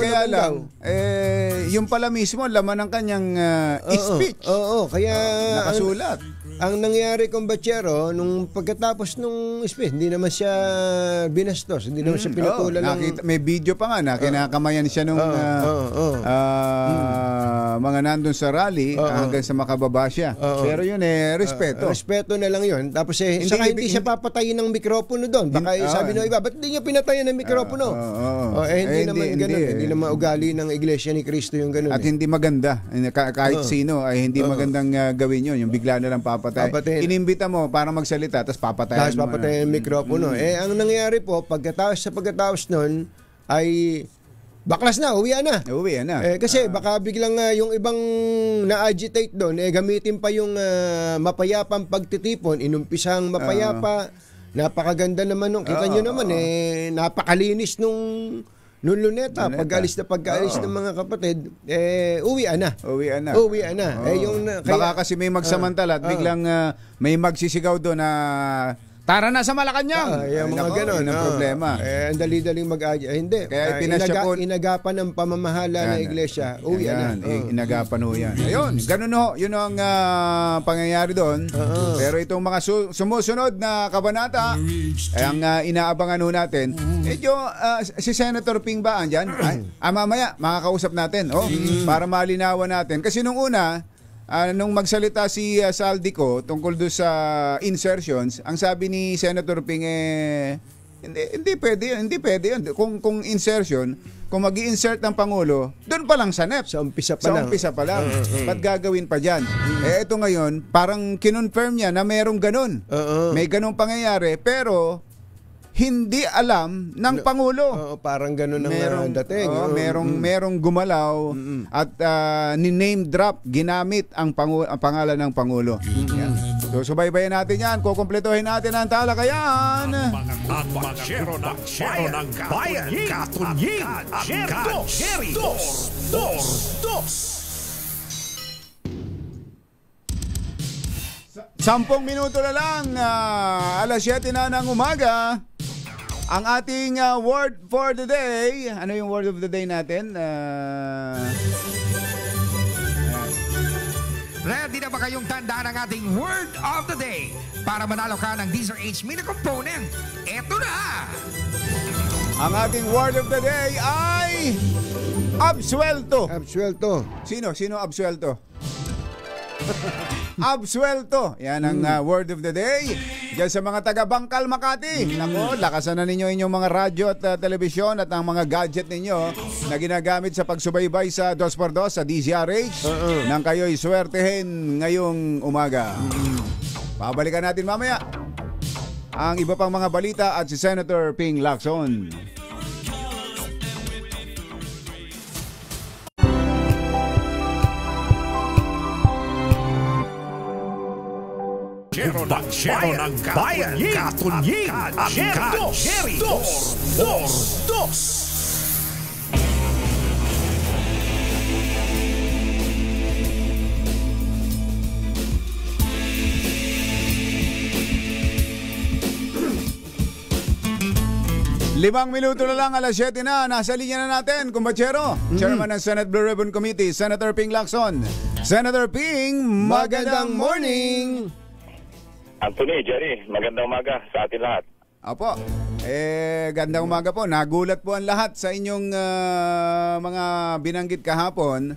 Speaker 4: Kaya lang yung pala mismo laman ng kanyang speech.
Speaker 5: Kaya
Speaker 4: nakasulat.
Speaker 5: Ang nangyari kumbatsero nung pagkatapos nung speech, hindi naman siya binastos, hindi naman siya pinutulan ng...
Speaker 4: May video pa nga na kinakamayan siya nung mga nandun sa rally hanggang sa makababa siya. Pero yun respeto.
Speaker 5: Respeto na lang yun. Tapos hindi siya papatayin ng mikropono doon. Baka sabi ng iba, ba't hindi niya pinatayin ng mikropono? Hindi naman ganun. Hindi naman ugali ng Iglesia ni Cristo yung ganun.
Speaker 4: At hindi maganda. Kahit sino ay hindi magandang gawin yun. Yung bigla na lang papatayin. Inimbita mo para magsalita tapos papatayin mo.
Speaker 5: Papatayin ng mikropono. Ang nangyari po, pagkatapos nun ay baklas na, uwian na. Kasi baka biglang yung ibang na-agitate doon, gamitin pa yung mapayapang pagtitipon, inumpisang mapayapa. Napakaganda naman nung, kita nyo naman, napakalinis nung Luneta. Pag-alis ng mga kapatid, uwian na.
Speaker 4: Baka kasi may magsamantala at biglang may magsisigaw doon na tara na sa Malacanang.
Speaker 5: Yung mga ganon.
Speaker 4: Ang problema.
Speaker 5: Ang dali-daling hindi.
Speaker 4: Kaya
Speaker 5: inagapan ng pamamahala ng iglesia.
Speaker 4: Inagapan ho yan. Ayun, ganun ho. Yun ang pangyayari doon. Pero itong mga sumusunod na kabanata, ang inaabangan ho natin, medyo si Senator Ping ba andyan? Mamaya, makakausap natin. Para malinawan natin. Kasi nung una, nung magsalita si Saldico tungkol doon sa insertions, ang sabi ni Senator Ping hindi pwede yun. Kung insertion, kung magi-insert ng Pangulo, doon pa lang sa NEP.
Speaker 5: Sa umpisa pa lang.
Speaker 4: Ba't gagawin pa dyan? Ito ngayon, parang kinonfirm niya na merong ganun. May ganung pangyayari, pero hindi alam ng Pangulo.
Speaker 5: Parang ganun ang dating.
Speaker 4: Merong gumalaw at ni-name drop, ginamit ang pangalan ng Pangulo. So subaybayan natin yan, kukumpletuhin natin ang talakayan.
Speaker 1: Ang masyero ng bayan, Katunying, Jerry Dos.
Speaker 4: 10 minuto na lang, alas 7 na ng umaga. Ang ating word for the day. Ano yung word of the day natin?
Speaker 10: Ready na ba kayong tandaan ang ating word of the day? Para manalo ka ng Deezer H Mini Component, eto na!
Speaker 4: Ang ating word of the day ay absuelto.
Speaker 5: Absuelto.
Speaker 4: Sino absuelto? Absuelto. Yan ang word of the day. Diyan sa mga taga Bangkal, Makati. Nako, lakasan na ninyo inyong mga radyo at telebisyon at ang mga gadget ninyo na ginagamit sa pagsubaybay sa 2x2 sa DZRH nang kayo'y swertehin ngayong umaga. Pabalikan natin mamaya ang iba pang mga balita at si Senator Ping Lacson.
Speaker 1: Bansero ng bayan, Katunying, Jerry Dos.
Speaker 4: Limang minuto na lang, alas 7 na. Nasa linya na natin, kumbachero. Chairman ng Senate Blue Ribbon Committee, Senator Ping Lacson. Senator Ping, magandang morning!
Speaker 11: Anthony, Jerry, magandang umaga sa atin lahat.
Speaker 4: Apo, gandang umaga po. Nagulat po ang lahat sa inyong mga binanggit kahapon.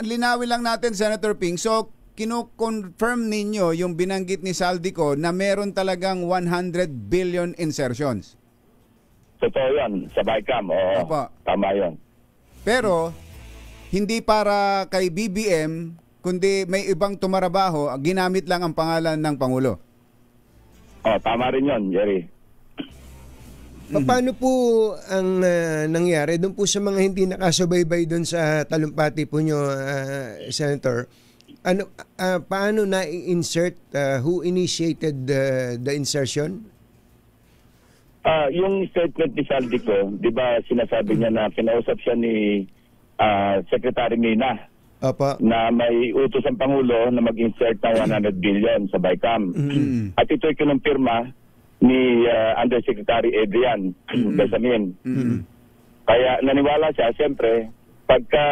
Speaker 4: Linawin lang natin, Senator Ping. So, kino-confirm ninyo yung binanggit ni Saldico na meron talagang 100 billion insertions.
Speaker 11: Totoo yan, sa BICAM. Tama yun.
Speaker 4: Pero, hindi para kay BBM, kundi may ibang tumarabaho, ginamit lang ang pangalan ng Pangulo.
Speaker 11: Tama rin yun, Jerry.
Speaker 5: Paano po ang nangyari doon po sa mga hindi nakasubaybay doon sa talumpati po nyo, Senator? Paano na-insert? Who initiated the insertion?
Speaker 11: Yung statement ni Saldico, di ba sinasabi niya na kinausap siya ni Secretary Mina na may utos ang Pangulo na mag-insert ng 100 billion sa BICAM. At ito'y kinumpirma ni Undersecretary Adrian Besamin. Kaya naniwala siya, siyempre, pagka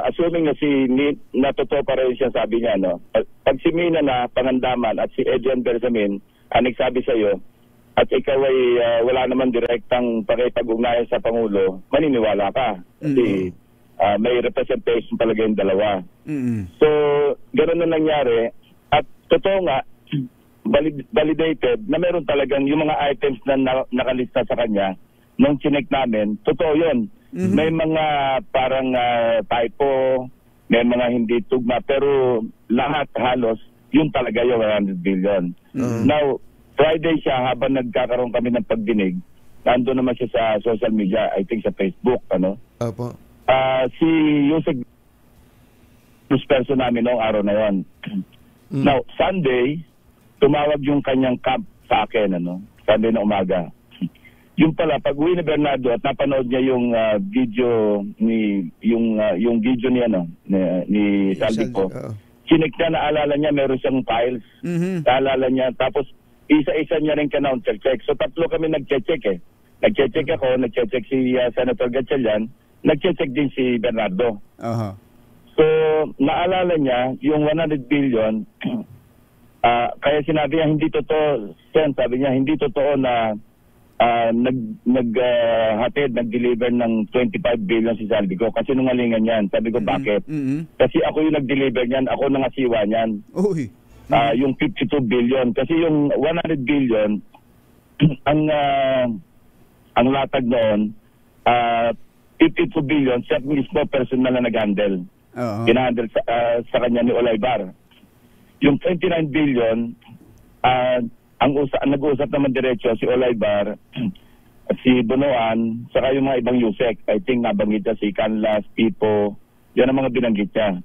Speaker 11: assuming na na totoo pa rin siya sabi niya, no? Pag si Mina na pangandaman at si Adrian Besamin ang nagsabi sa iyo, at ikaw ay wala naman direktang pakipag-ugnayan sa Pangulo, maniniwala ka. Kasi may representation talaga yung dalawa. So, gano'n na nangyari. At totoo nga, validated na meron talagang yung mga items na nakalista sa kanya nung chinek namin, totoo yun. May mga parang typo, may mga hindi tugma, pero lahat halos, yun talaga yung 100 billion. Now, Friday siya, habang nagkakaroon kami ng pagdinig, nandun naman siya sa social media, I think sa Facebook, ano?
Speaker 5: Opo.
Speaker 11: Si Yusek, person namin noong araw na yun. Now, Sunday, tumawag yung kanyang camp sa akin, ano? Sunday na umaga. Yung pala, pag uwi ni Bernardo at napanood niya yung video yung video niya, no? Ni Saldico, chinek niya, naalala niya, meron siyang files. Naalala niya, tapos isa-isa niya rin ka-check. So tatlo kami nag-check eh. Nag-check ako, nag-check si Senator Gatchalian, nag-check din si Bernardo. So, naalala niya, yung 100 billion, kaya sinabi niya, hindi totoo, sabi niya, hindi totoo na nag-deliver ng 25 billion si Saldico. Kasi nungalingan yan. Sabi ko, bakit? Kasi ako yung nag-deliver niyan, ako nangasiwa niyan. Yung 52 billion. Kasi yung 100 billion, ang latag noon, 52 billion, siya mismo personal na nag-handle. Gina-handle sa kanya ni Olaybar. Yung 29 billion, nag-uusap naman diretso si Olaybar, si Bonoan, saka yung mga ibang USEC. I think nabanggit niya si Canlas, Pipo, yan ang mga binanggit niya.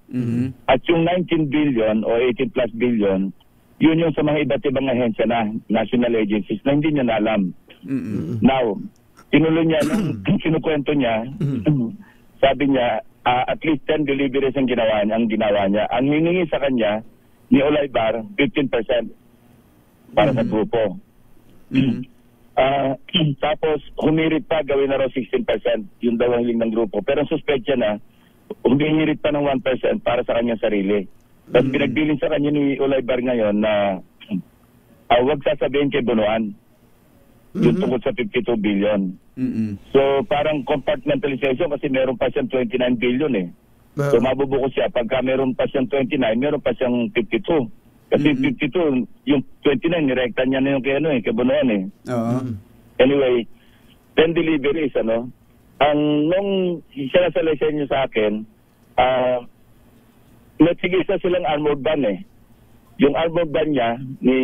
Speaker 11: At yung 19 billion o 18 plus billion, yun yung sa mga iba't ibang ahensya na, national agencies, na hindi niya na alam. Now, tinuloy niya, nung kinukwento niya, sabi niya, at least 10 deliveries ang ginawa niya. Ang hiningi sa kanya, ni Olaybar, 15% para sa grupo. Tapos, humirit pa, gawin na raw 16%. Yun daw ang hiling ng grupo. Pero ang suspect na, humihirit pa ng 1% para sa kanyang sarili. Tapos pinagbilin sa kanya ni Olaybar ngayon na huwag sasabihin kay Bonoan yung tungkol sa 52 billion. So parang compartmentalization kasi meron pa siyang 29 billion eh. So mabubuko siya. Pagka meron pa siyang 29, meron pa siyang 52. Kasi 52, yung 29, nirekta niya na yung kay Bonoan eh. Anyway, 10 deliveries, nung sinasalaysay niyo sa akin, natigisa silang armored van eh. Yung armored van niya, ni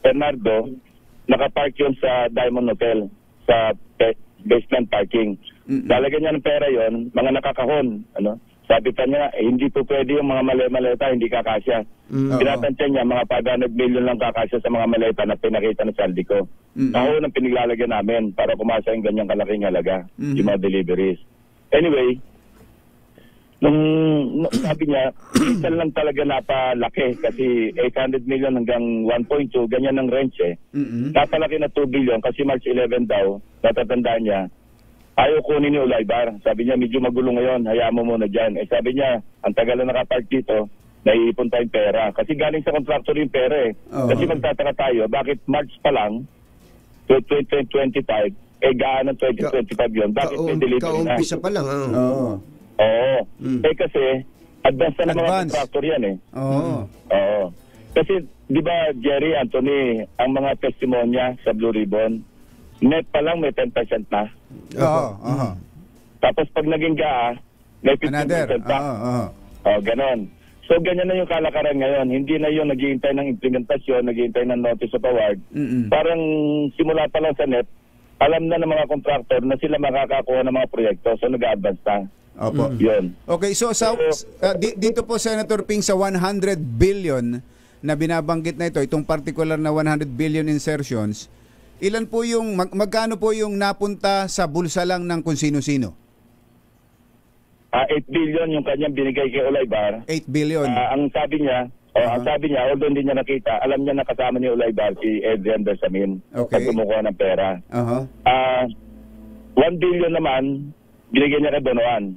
Speaker 11: Bernardo, nakapark yun sa Diamond Hotel, sa basement parking. Lalagyan niya ng pera yon, mga nakakahon. Sabi pa niya, hindi po pwede yung mga maleta, hindi kakasya. Pinatantya niya, mga 500 million lang kakasya sa mga maleta na pinakita ng saldi ko. Ako nang pinaglalagyan namin para kumasa yung ganyang kalaking halaga, yung mga deliveries. Anyway, nung sabi niya, isang lang talaga napalaki kasi 800 million hanggang 1.2, ganyan ang range eh. Napalaki na 2 billion kasi March 11 daw, natatandaan niya, ayaw kunin ni Olaybar. Sabi niya, medyo magulo ngayon, hayaan mo muna dyan. Sabi niya, ang tagal na nakapark dito, naiipon tayong pera. Kasi galing sa contractor yung pera eh. Kasi magtataka tayo, bakit March pa lang, 2025, gaan ng 2025 yun. Bakit may delivery na?
Speaker 5: Kaumpisa pa lang.
Speaker 11: Oo. Kasi, advance na ng mga contractor yan eh. Oo. Kasi, di ba, Jerry, Anthony, ang mga testimonya sa Blue Ribbon, net pa lang may 10% na. Tapos pag naging GAA, may 15% pa. Ganon. So ganyan na yung kalakaran ngayon. Hindi na yung naghihintay ng implementasyon, naghihintay ng notice of award. Parang simula pa lang sa net, alam na ng mga contractor na sila makakakuha ng mga proyekto. So nag-advance na. Yun.
Speaker 4: Okay, so dito po Senator Ping sa 100 billion na binabanggit na ito, itong particular na 100 billion insertions, ilan po yung, magkano po yung napunta sa bulsa lang ng kung sino-sino?
Speaker 11: 8 billion yung kanyang binigay kay Olaybar.
Speaker 4: 8 billion.
Speaker 11: Ang sabi niya, although hindi niya nakita, alam niya nakasama ni Olaybar si Adrian Bersamin pag kumukuha ng pera. 1 billion naman, binigay niya kay Bonoan.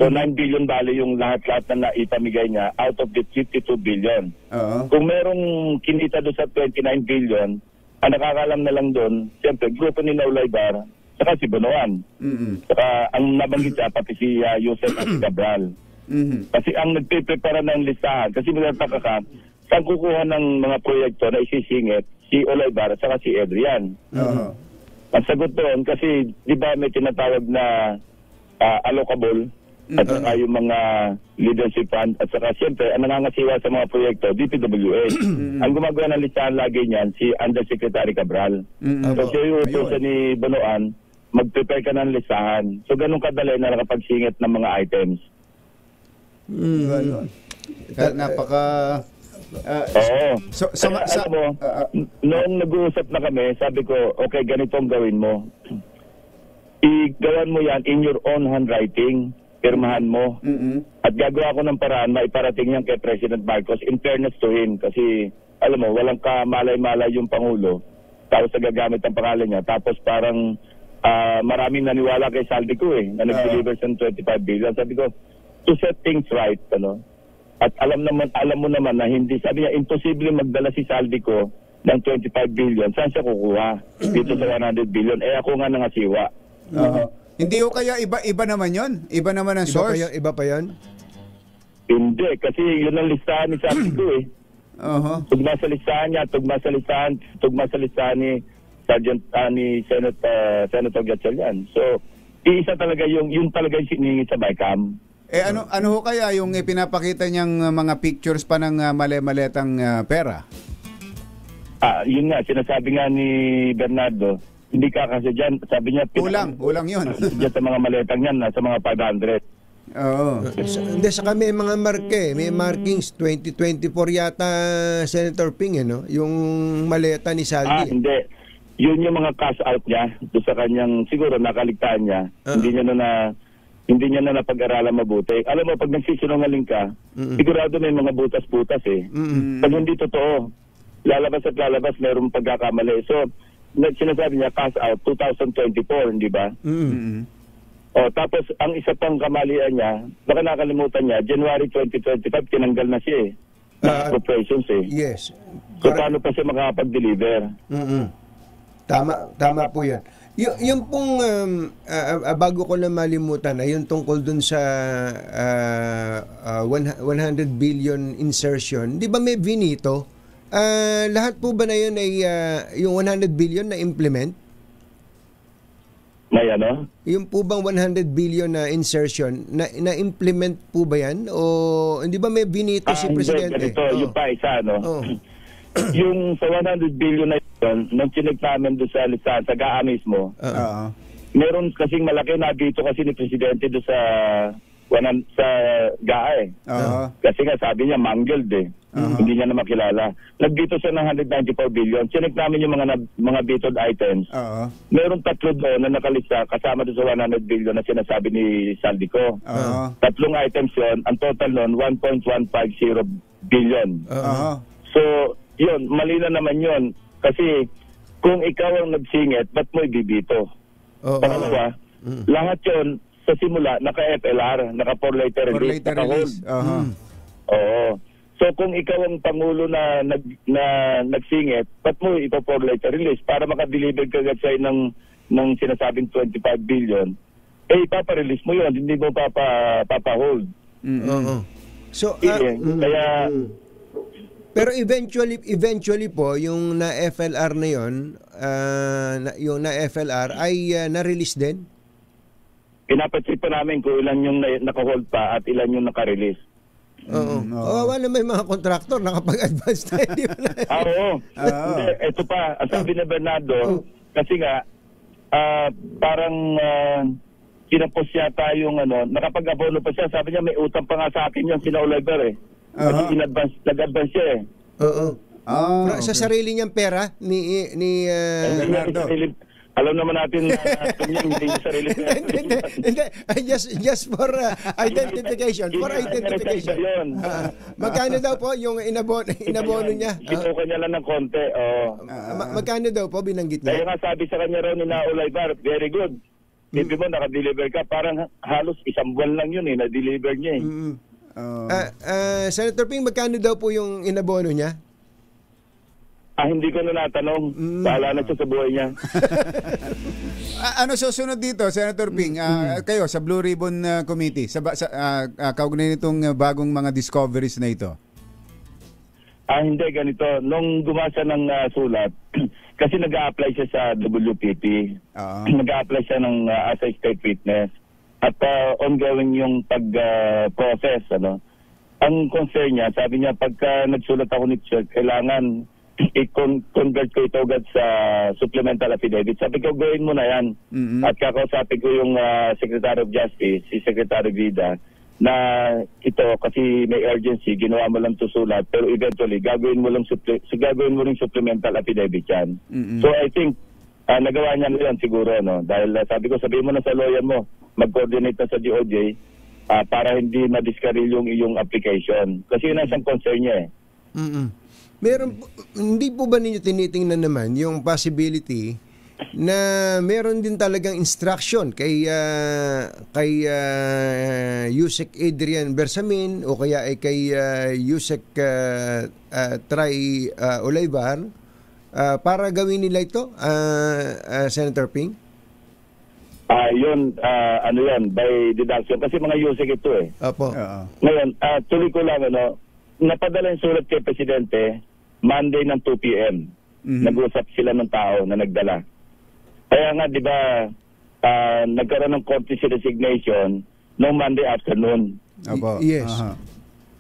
Speaker 11: So 9 billion bali yung lahat-lahat na naipamigay niya out of the 52 billion. Kung merong kinita doon sa 29 billion, ang nakakalam na lang doon, siyempre, grupo ni Olaybar, saka si Bonoan. Saka ang nabanggit siya, pati si Yusef at si Cabral. Kasi ang nagpiprepara ng listahan, kasi magtataka ka, saan kukuha ng mga proyekto na isisingit si Olaybar saka si Adrian. Ang sagot doon, kasi di ba may tinatawag na allocable, at saka yung mga leadership fund, at saka siyempre, ang nangangasiwa sa mga proyekto, DPWH. Ang gumagawa ng listahan lagi niyan, si Undersecretary Cabral. So siya yung utusan ni Bonoan, mag-prepare ka ng listahan. So ganun kadali na nakapagsingit ng mga items.
Speaker 4: Napaka...
Speaker 11: noong nag-uusap na kami, sabi ko, okay, ganito ang gawin mo. Igawan mo yan in your own handwriting, pirmahan mo. At gagawa ko ng paraan, maiparating yan kay President Marcos in fairness to him. Kasi, alam mo, walang kamalay-malay yung Pangulo. Tapos nagagamit ang pangalan niya. Tapos parang maraming naniwala kay Saldico na nag-deliver sa 25 billion. Sabi ko, to set things right, At alam mo naman na hindi, sabi niya, imposible magdala si Saldico ng 25 billion. Saan siya kukuha? Dito sa 100 billion. Ako nga nangasiwa.
Speaker 4: Hindi ko kaya iba naman yon? Iba naman ang source?
Speaker 5: Iba pa yan?
Speaker 11: Hindi, kasi yun ang listahan ni Saldico Tugma sa listahan niya, tugma sa listahan ni Sergeant ni Senator Gatchalian. So, iisa talaga yung talaga yung siningi sa BICAM.
Speaker 4: Ano ho kaya yung ipinapakita niyang mga pictures pa ng mali-maletang pera?
Speaker 11: Yun nga, sinasabi nga ni Bernardo, hindi kakasya dyan. Sabi niya,
Speaker 4: Kulang yun.
Speaker 11: Dyan sa mga maletang yan, sa mga 500.
Speaker 4: Oo.
Speaker 5: Hindi, saka may mga marke, may markings 2024 yata, Senator Ping, no? Yung maleta ni Saldi.
Speaker 11: Hindi. Yun yung mga cash out niya doon sa kanyang, siguro nakaligtaan niya. Hindi niya na napag-aralan mabuti. Alam mo, pag nagsisinungaling ka, sigurado may mga butas-butas eh. Pag hindi totoo, lalabas at lalabas, mayroong pagkakamali. So, sinasabi niya, cash out 2024, hindi ba? Tapos, ang isa pang kamalian niya, baka nakalimutan niya, January 2025, tinanggal na siya eh. Appropriations eh.
Speaker 5: Yes.
Speaker 11: So, paano pa siya makakapag-deliver?
Speaker 5: Tama po yan. Yung pong, bago ko na malimutan, yung tungkol dun sa 100 billion insertion, di ba may vinito? Lahat po ba na yun ay yung 100 billion na implement?
Speaker 11: May ano?
Speaker 5: Yung po bang 100 billion na insertion, na-implement po ba yan? O hindi ba may binito si Presidente?
Speaker 11: Ganito, yung pa isa, no? Yung sa 100 billion na yun, nung chinig namin doon sa listahan, sa GAA mismo, meron kasing malaki na dito kasi ni Presidente doon sa GAA eh. Kasi nga sabi niya, mangled eh. Hindi niya na makilala. Nagdito siya ng 194 billion. Chinik namin yung mga vetoed items. Meron 3 doon na nakalista kasama doon sa 100 billion na sinasabi ni Saldico. 3 items yun. Ang total nun, 1.150 billion. So, yun, mali na naman yun. Kasi kung ikaw ang nagsingit, ba't mo ibibito? Pangalawa, lahat yun sa simula, naka-FLR, naka-4 letter release, naka-hold. Oo. So kung ikaw ang Pangulo na nagsingit, ba't mo ito 4 letter release para makadeliver ka agad sa'yo ng sinasabing 25 billion, ipaparelease mo yun, hindi mo papahold.
Speaker 5: So,
Speaker 11: kaya...
Speaker 5: Pero eventually po, yung na-FLR na yun, yung na-FLR ay na-release din?
Speaker 11: Pinapacheck pa namin kung ilan yung naka-hold pa at ilan yung naka-release.
Speaker 5: Wala may mga kontraktor nakapag-advance na.
Speaker 11: Oo. Ito pa, ang sabi ni Bernardo, kasi nga, parang kinapos yata yung nakapag-abono pa siya. Sabi niya, may utang pa nga sa akin yung sina-Oliver eh. Kasi nag-advance siya eh.
Speaker 5: Sa sarili niyang pera ni
Speaker 11: Bernardo. Alam naman natin na hindi yung sarili pera.
Speaker 5: Hindi. Just for identification. For identification. Magkano daw po yung inabono niya?
Speaker 11: Kinuha niya lang ng konti.
Speaker 5: Magkano daw po binanggit niya?
Speaker 11: Kaya nga sabi sa kanya raw ni Oliver, very good. Hindi mo nakadeliver ka. Parang halos 1 buwan lang yun na-deliver niya eh.
Speaker 5: Senator Ping, magkano daw po yung inabono niya?
Speaker 11: Hindi ko na natanong. Bahala na siya sa buhay niya.
Speaker 4: Ano susunod dito, Senator Ping? Kayo sa Blue Ribbon Committee, kaugnay nitong bagong mga discoveries na ito?
Speaker 11: Hindi, ganito. Nung gumasa ng sulat, kasi nag-a-apply siya sa WPP. Nag-a-apply siya ng as a state witness. At ongoing yung pag-process. Ang concern niya, sabi niya, pagka nagsulat ako ni Chuck, kailangan i-convert ko ito agad sa supplemental affidavit. Sabi ko, gawin mo na yan. At kakausapin ko yung Secretary of Justice, si Secretary Vida, na ito, kasi may urgency, ginawa mo lang susulat, pero eventually, gagawin mo rin supplemental affidavit yan. So I think, nagawa niya na yan siguro, dahil sabi ko, sabihin mo na sa lawyer mo, mag-coordinate na sa DOJ para hindi ma-discarril yung iyong application. Kasi yun ang isang concern niya eh.
Speaker 5: Hindi po ba ninyo tinitingnan naman yung possibility na meron din talagang instruction kay Yusek Adrian Bersamin o kaya ay kay Yusek Try Olivar para gawin nila ito, Senator Ping?
Speaker 11: Yun, by deduction. Kasi mga Yusek ito eh.
Speaker 5: Opo.
Speaker 11: Ngayon, tuloy ko lang, napadala yung sulat kay Presidente Monday ng 2 p.m. Nag-usap sila ng tao na nagdala. Kaya nga, di ba, nagkaroon ng courtesy resignation noong Monday afternoon.
Speaker 5: Yes.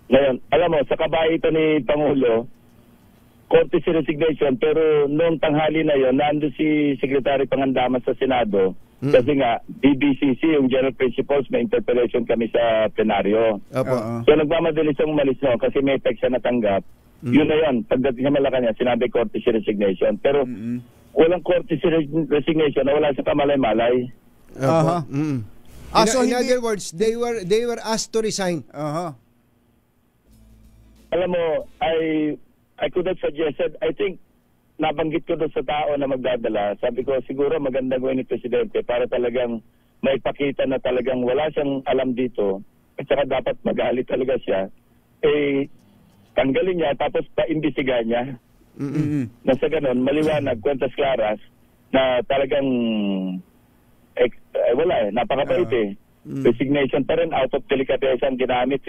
Speaker 11: Ngayon, alam mo, sa kabaitan ni Pangulo, courtesy resignation, pero noong tanghali na yon, nandun si Secretary Pangandaman sa Senado. Kasi nga, DBCC, yung General Principles, may interpellation kami sa plenaryo. So nagmamadali siyang umalis no, kasi may text siya natanggap. Yun na yun, pagdating sa Malacanang, sinabi courtesy resignation. Pero walang courtesy resignation na wala sa kamalay-malay.
Speaker 5: So in other words, they were asked to resign.
Speaker 11: Alam mo, I could have suggested, I think, nabanggit ko doon sa tao na magdadala. Sabi ko, siguro maganda gawin ni Presidente para talagang may pakita na talagang wala siyang alam dito. At saka dapat magalit talaga siya. Tanggalin niya, tapos paimbisigan niya. Na sa ganun, maliwanag, kwentas klaras, na talagang wala napakabait Resignation pa rin, out of delicatessa ang ginamit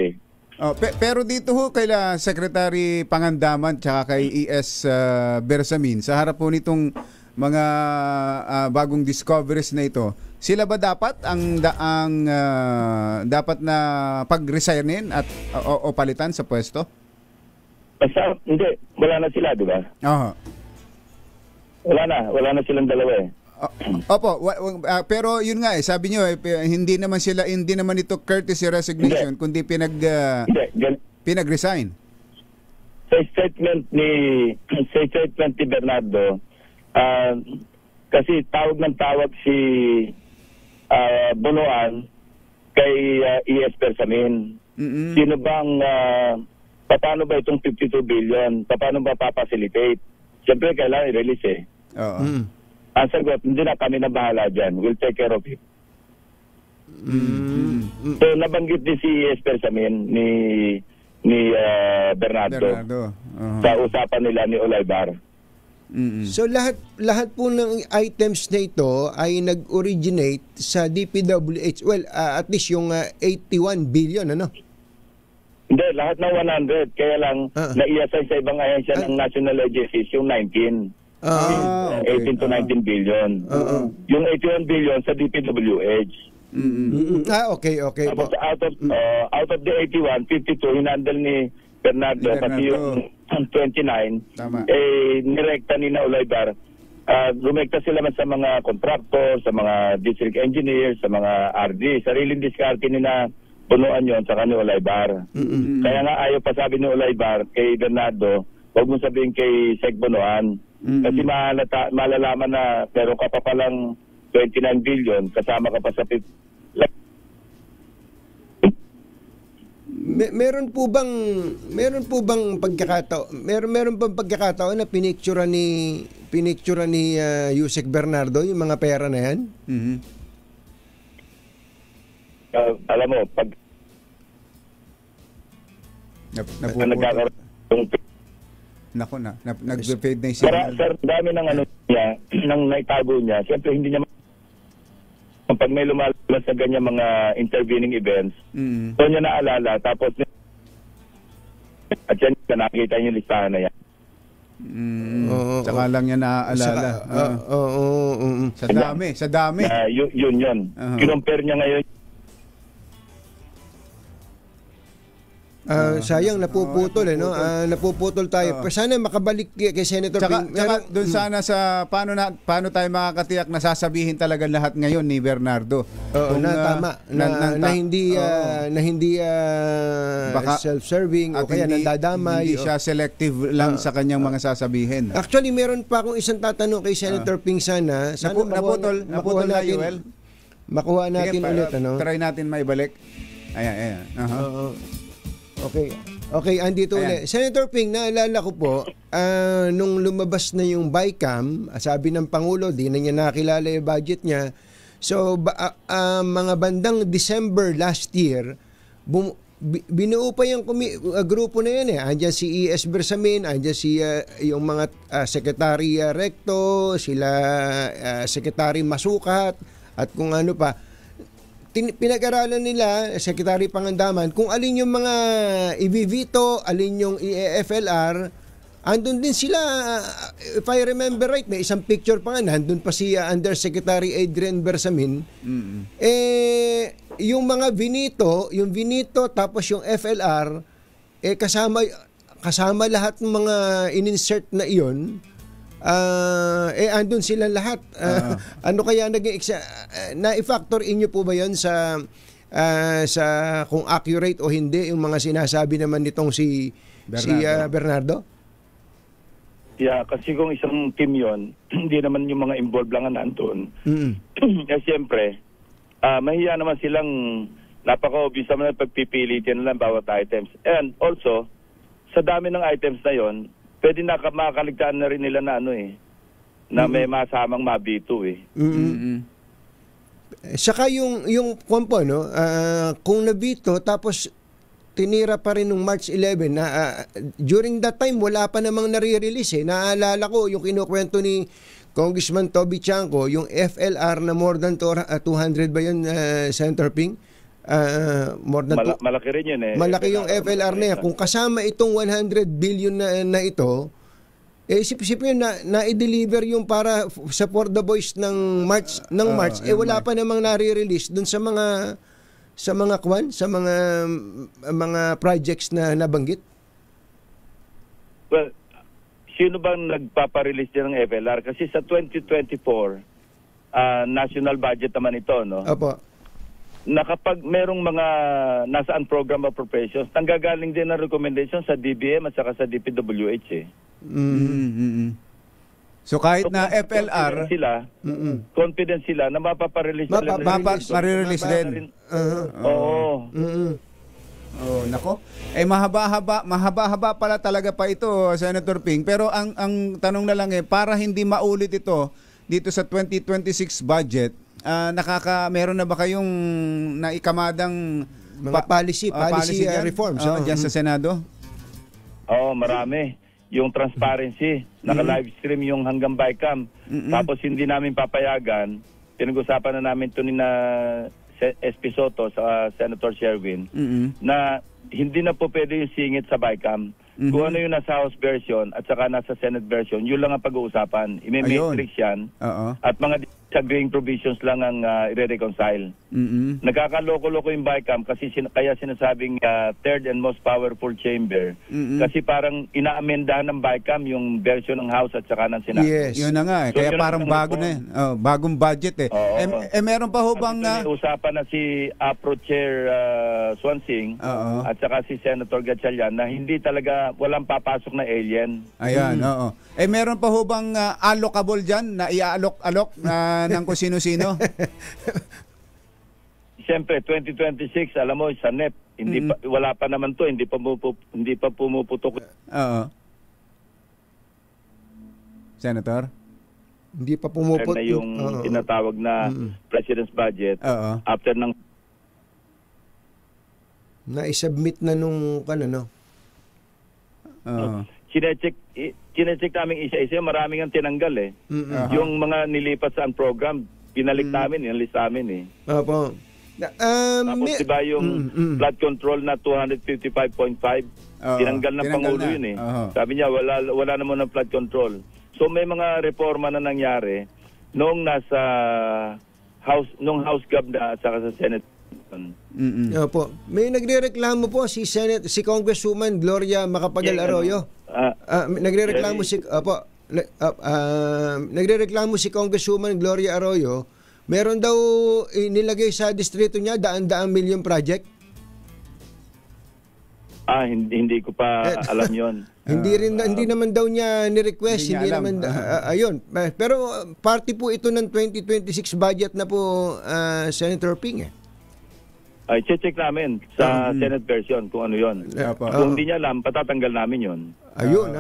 Speaker 4: pero dito ho kaila Secretary Pangandaman tsaka kay ES Bersamin, sa harap po nitong mga bagong discoveries na ito, sila ba dapat dapat na pag-resignin at o palitan sa pwesto?
Speaker 11: Basta, hindi. Wala na sila, di ba? Wala na silang dalawa
Speaker 4: Opo, pero yun nga sabi niyo hindi naman ito courtesy resignation, kundi pinag-resign.
Speaker 11: Sa statement ni Bernardo, kasi tawag si Bonoan kay ES Bersamin. Sino bang paano ba itong 52 billion? Paano ba papacilitate? Siyempre kailangan i-release ang sagot, hindi na kami na bahala dyan. We'll take care of it. So, nabanggit din si Esper Samin ni Bernardo. Sa usapan nila ni Olaybar.
Speaker 5: So, lahat po ng items na ito ay nag-originate sa DPWH. Well, at least yung 81 billion, ano?
Speaker 11: Hindi, lahat ng 100. Kaya lang, nai-assign sa ibang ahensya ng national agencies yung 19. 18 to 19 billion. Yung 81 billion sa DPWH.
Speaker 5: Okay.
Speaker 11: Tapos out of the 81, 52 hinandle ni Bernardo. Pati yung 29, nirekta ni na Olaybar. Rumekta sila man sa mga contractor, sa mga district engineers, sa mga RD. Sariling diskarte ni na punuan yon sa kanil Olaybar. Kaya nga ayaw pa sabi ni Olaybar kay Bernardo, huwag mo sabihin kay Sec Bonoan. Kasi malalaman na meron ka pa palang 29 billion, kasama ka pa sa
Speaker 5: meron po bang pagkakataon na pinicture ni Yusek Bernardo yung mga pera na yan?
Speaker 11: Alam mo, pag
Speaker 4: nag-fade na yung signal.
Speaker 11: Sir, dami ng niya, nang naitago niya. Siyempre, hindi niya pag may lumalabas sa ganyan mga intervening events, so niya naalala, tapos at yan, nakikita niyo yung listahan na yan.
Speaker 4: Saka lang niya naaalala. Sa dami.
Speaker 11: Yun. Kinumpare niya ngayon.
Speaker 5: Sayang napuputol no? Napuputol tayo. Pero sana makabalik kay Senator Ping.
Speaker 4: Tsaka doon sana sa paano tayo makakatiyak na sasabihin talaga lahat ngayon ni Bernardo.
Speaker 5: Tama na hindi self-serving o kaya nandadamay.
Speaker 4: Hindi siya selective lang sa kanyang mga sasabihin.
Speaker 5: Actually, meron pa akong isang tatanong kay Senator Ping sana.
Speaker 4: Naputol na Joel.
Speaker 5: Makuha natin ulit.
Speaker 4: Try natin maibalik. Ayan.
Speaker 5: Okay, andito ulit. Senator Ping, naalala ko po, nung lumabas na yung BICAM, sabi ng Pangulo, di na niya nakilala yung budget niya. So, mga bandang December last year, binuo pa yung grupo na yan Andiyan si ES Bersamin, andiyan si yung mga Secretary Recto, sila Secretary Masukat, at kung ano pa. Pinag-aralan nila, Secretary Pangandaman, kung alin yung mga ibivito, alin yung EFLR, andun din sila, if I remember right, may isang picture pa nga, andun pa si Undersecretary Adrian Bersamin. Yung mga vinito, tapos yung FLR, kasama kasama lahat ng mga in-insert na iyon, andun sila lahat. Ano kaya na-factor in nyo po ba yun sa kung accurate o hindi yung mga sinasabi naman nitong si Bernardo?
Speaker 11: Yeah, kasi kung isang team yon, hindi naman yung mga involved lang na nandun. Siyempre, mahiya naman silang napaka-obvious naman na pagpipilitin lang bawat items. And also, sa dami ng items na yon, pwede makakaligtaan na rin nila na na may masamang mabito
Speaker 5: Saka yung kwampo, kung nabito tapos tinira pa rin nung March 11 na during that time wala pa namang nare-release Naalala ko yung kinukwento ni Congressman Toby Chanco, yung FLR na more than 200 ba yun, Senator Ping? More than
Speaker 11: malaki rin yun
Speaker 5: Malaki yung FLR na yan. Kung kasama itong 100 billion na ito, isip-isip yun na i-deliver yung para sa For the Boys ng March, wala pa namang nare-release dun sa mga projects na nabanggit?
Speaker 11: Well, sino bang nagpaparelease din ng FLR? Kasi sa 2024, national budget naman ito, no?
Speaker 5: Opo.
Speaker 11: Na kapag merong mga nasaan program appropriations, nanggagaling din ang recommendation sa DBM at saka sa DPWH
Speaker 4: So kahit na FLR,
Speaker 11: confident sila na mapaparelease
Speaker 4: marirelease din.
Speaker 11: Oo.
Speaker 4: Oh, nako. Mahaba-haba pala talaga pa ito, Senator Ping. Pero ang tanong na lang para hindi maulit ito dito sa 2026 budget, meron na ba kayong naikamadang
Speaker 5: mga policy reforms
Speaker 4: diyan sa Senado?
Speaker 11: Marami. Yung transparency, naka-live stream yung hanggang BICAM. Tapos hindi namin papayagan, pinag-usapan na namin ito ni SP Soto sa Senator Sherwin, na hindi na po pwede yung singit sa BICAM. Kung ano yung nasa House version at saka nasa Senate version, yun lang ang pag-uusapan. I-matrix yan. At mga disagreeing provisions lang ang i-reconcile. Nagkakaloko-loko yung BICAM kasi kaya sinasabing third and most powerful chamber. Kasi parang ina-amendahan ng BICAM yung version ng House at saka ng Senate.
Speaker 4: Yes, yun na nga. So, kaya parang bago na yan. Bagong budget meron pa ho bang...
Speaker 11: usapan na si APRO Chair Swansing at saka si Senator Gatchalian na hindi talaga walang papasok na alien.
Speaker 4: Ayan, meron pa ho bang allocable dyan na i-alok-alok ng kung sino-sino?
Speaker 11: Siyempre, 2026, alam mo, sa NEP, wala pa naman to, hindi pa pumuputok.
Speaker 4: Senator?
Speaker 5: Hindi pa pumuputok.
Speaker 11: Na yung tinatawag na President's Budget. After ng...
Speaker 5: Na-submit na nung
Speaker 11: Chinecheck namin isa-isa, maraming ang tinanggal Yung mga nilipat sa program, pinalik namin, inalis namin
Speaker 5: Opo.
Speaker 11: Tapos diba yung flood control na 255.5, tinanggal ng Pangulo yun Sabi niya, wala naman ng flood control. So may mga reforma na nangyari noong nasa House Gov na at saka sa Senate.
Speaker 5: Opo. May nagrereklamo po si Congresswoman Gloria Macapagal Arroyo. Nagrereklamo nagrereklamo si Congresswoman Gloria Arroyo. Meron daw nilagay sa distrito niya daan-daang milyon project.
Speaker 11: Hindi ko pa alam 'yon.
Speaker 5: Hindi naman daw niya ni-request, hindi naman ayun. Pero party po ito ng 2026 budget na po, Senator Ping
Speaker 11: check namin sa Senate version kung ano 'yon. Kung hindi niya alam, patatanggal namin 'yon.
Speaker 5: Ayun,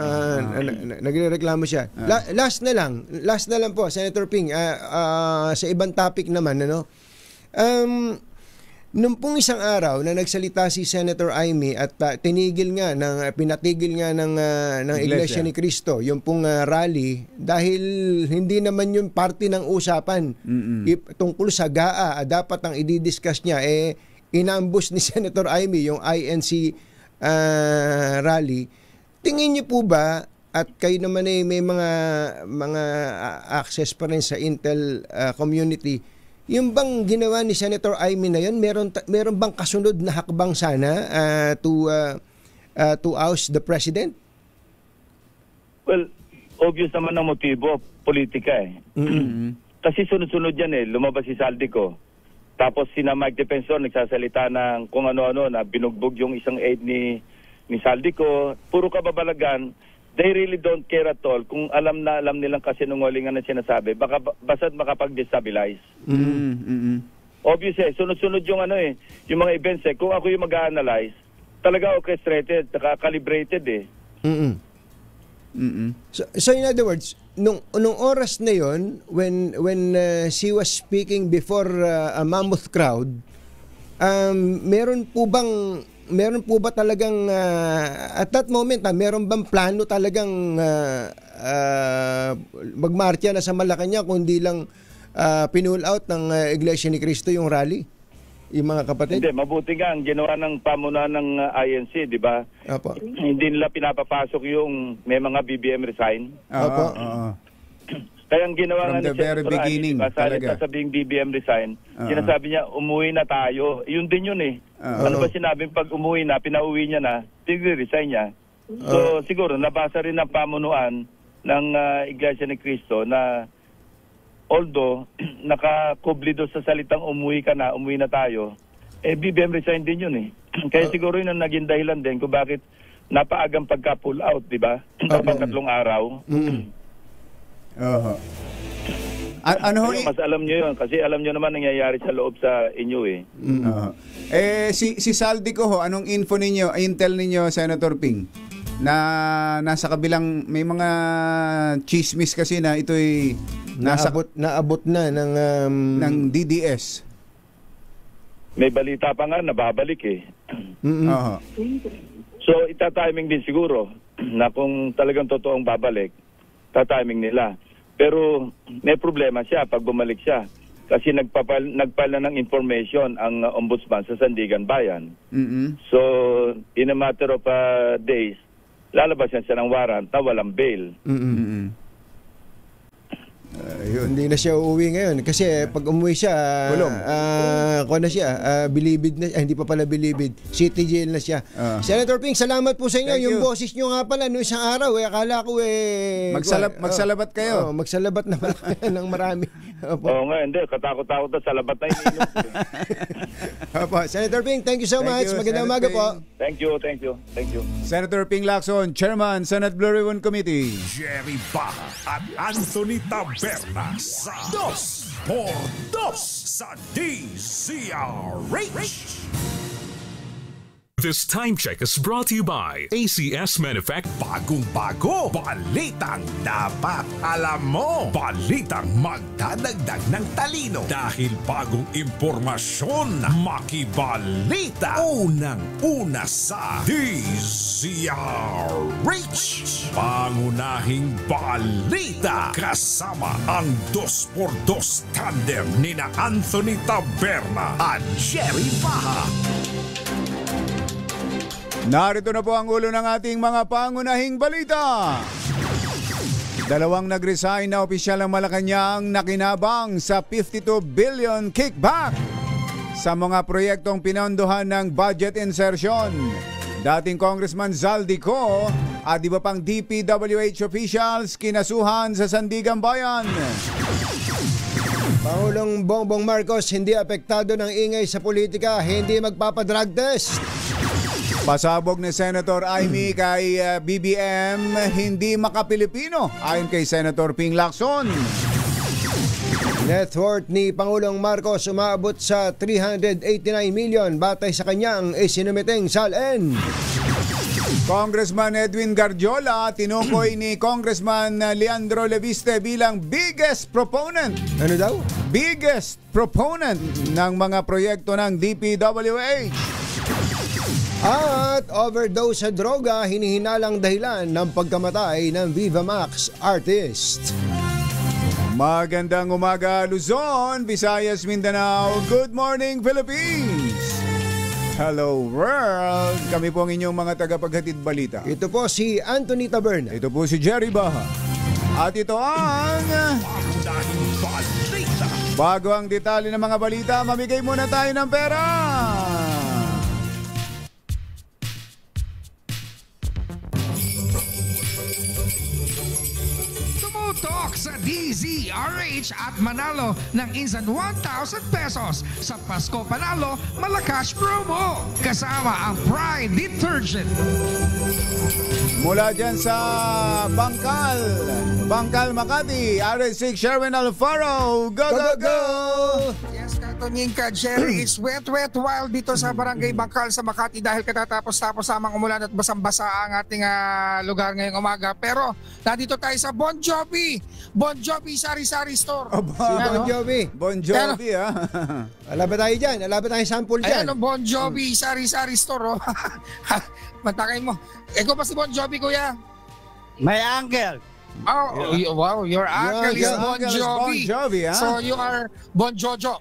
Speaker 5: nagrereklamo siya. Last na lang po, Senator Ping, sa ibang topic naman, nung pong isang araw na nagsalita si Senator Amy at pinatigil nga ng Iglesia ni Cristo, yung pong rally, dahil hindi naman yung parte ng usapan tungkol sa GAA, dapat ang i-discuss niya, inambush ni Senator Amy yung INC rally. Tingin niyo po ba, at kayo naman may mga access pa rin sa Intel community, yung bang ginawa ni Senator Amy na yun, meron bang kasunod na hakbang sana to to oust the president?
Speaker 11: Well, obvious naman ang motibo, politika eh. Kasi sunod-sunod yan eh, lumabas si Saldico. Tapos sina Mike Defensor nagsasalita ng kung ano-ano na binugbog yung isang aide ni Saldico. Puro kababalagan. They really don't care at all. Kung alam nilang kasinungalingan na sinasabi, basta't makapag-destabilize. Obvious eh, sunod-sunod yung yung mga events eh. Kung ako yung mag-analyze, talaga orchestrated, calibrated eh.
Speaker 5: So in other words, nung oras na yon, when she was speaking before a mammoth crowd, meron po ba talagang at that moment meron bang plano talagang magmarcha na sa Malacanang, kundi lang pinull out ng Iglesia ni Cristo yung rally? Yung mga kapatid?
Speaker 11: Hindi, mabuti nga ang ginawa ng pamunuan ng INC, di ba?
Speaker 5: Opo.
Speaker 11: Hindi nila pinapapasok yung may mga BBM resign.
Speaker 5: Opo.
Speaker 11: Kaya ang ginawa
Speaker 4: From
Speaker 11: nga
Speaker 4: the very beginning,
Speaker 11: talaga. Sabing BBM resign, sinasabi niya, umuwi na tayo. Yun din yun eh. Ano ba sinabing pag umuwi na, pinauwi niya na, resign niya. So siguro, nabasa rin ng pamunuan ng Iglesia ni Cristo na although nakakubli doon sa salitang umuwi na tayo, BBM resign din yun eh. Kaya siguro yun ang naging dahilan din kung bakit napaagang pagka-pull out, di ba? Tapos 3 araw. Mas alam nyo yun, kasi alam nyo naman nangyayari sa loob sa inyo eh.
Speaker 4: Si Saldico ho, anong intel ninyo, Senator Ping? Na nasa kabilang, may mga chismis kasi na ito'y
Speaker 5: naabot na ng
Speaker 4: DDS.
Speaker 11: May balita pa nga nababalik eh. So itatiming din siguro na kung talagang totoong babalik, tatiming nila. Pero may problema siya pag bumalik siya kasi nagpal na ng information ang ombudsman sa Sandigan Bayan. So in a matter of days, lalabas siya ng warrant na walang bail.
Speaker 5: Hindi na siya uuwi ngayon kasi pag umuwi siya bilibid na, hindi pa pala bilibid, city jail na siya. Senator Ping, salamat po sa inyo. Yung boses nyo nga pala noong isang araw akala ko
Speaker 4: magsalabat kayo.
Speaker 5: Magsalabat na pala ng marami.
Speaker 11: Oo nga, hindi, katakot-takot na salabat na ininom.
Speaker 5: Senator Ping, thank you so much. Magandang umaga po.
Speaker 11: Thank you.
Speaker 4: Senator Ping Lacson, Chairman, Senate Blue Ribbon Committee.
Speaker 1: Jerry Baha at Anthony Taberna sa 2x2 sa DZRH.
Speaker 7: This time check is brought to you by ACS Manufacturing.
Speaker 1: Bagong-bago, balitang dapat alam mo. Balitang magdadagdag ng talino. Dahil bagong impormasyon, makibalita. Unang-una sa DZRH. Pangunahing balita. Kasama ang 2x2 tandem ni na Anthony Taberna at Jerry Baha.
Speaker 4: Narito na po ang ulo ng ating mga pangunahing balita. 2 nag-resign na opisyal ng Malacanang nakinabang sa 52 billion kickback sa mga proyektong pinondohan ng budget insertion. Dating Congressman Saldico at iba pang DPWH officials kinasuhan sa Sandigan Bayan.
Speaker 5: Pangulong Bongbong Marcos hindi apektado ng ingay sa politika, hindi magpapadrug test.
Speaker 4: Pasabog ni Senator Amy kay BBM, hindi maka-Pilipino ayon kay Senator Ping Lacson.
Speaker 5: Net worth ni Pangulong Marcos umabot sa 389 million batay sa kanyang isinumiteng SALN.
Speaker 4: Congressman Edwin Garjola tinukoy ni Congressman Leandro Leviste bilang biggest proponent.
Speaker 5: Ano daw?
Speaker 4: Biggest proponent ng mga proyekto ng DPWH.
Speaker 5: At overdose sa droga hinihinalang dahilan ng pagkamatay ng Viva Max artist.
Speaker 4: Magandang umaga Luzon, Visayas, Mindanao. Good morning Philippines. Hello world. Kami po ang inyong mga tagapaghatid balita.
Speaker 5: Ito po si Anthony Taberna.
Speaker 4: Ito po si Jerry Baha. At ito ang bago ang detalye ng mga balita, mamigay muna tayo ng pera.
Speaker 10: sa DZRH at manalo ng instant 1,000 pesos sa Pasko Panalo Malacash Promo. Kasama ang Pride Detergent.
Speaker 4: Mula dyan sa Bangkal, Makati, RH6 Sherwin Alfaro. Go, go, go!
Speaker 10: Yes, Katoninka, Jerry, it's wet wild dito sa Barangay Bangkal sa Makati dahil katatapos-tapos samang umulan at basang-basa ang ating lugar ngayong umaga. Pero nandito tayo sa Bon Jovi Sari-Sari Store.
Speaker 4: Bon Jovi, ha?
Speaker 5: Ala ba tayo dyan? Ala ba tayo sample dyan?
Speaker 10: Ayan, Bon Jovi Sari-Sari Store. Matakay mo. Ikaw pa si Bon Jovi, kuya?
Speaker 12: My uncle.
Speaker 10: Oh, wow, your uncle is Bon Jovi.
Speaker 4: Bon Jovi, ha?
Speaker 10: So you are Bon Jojo.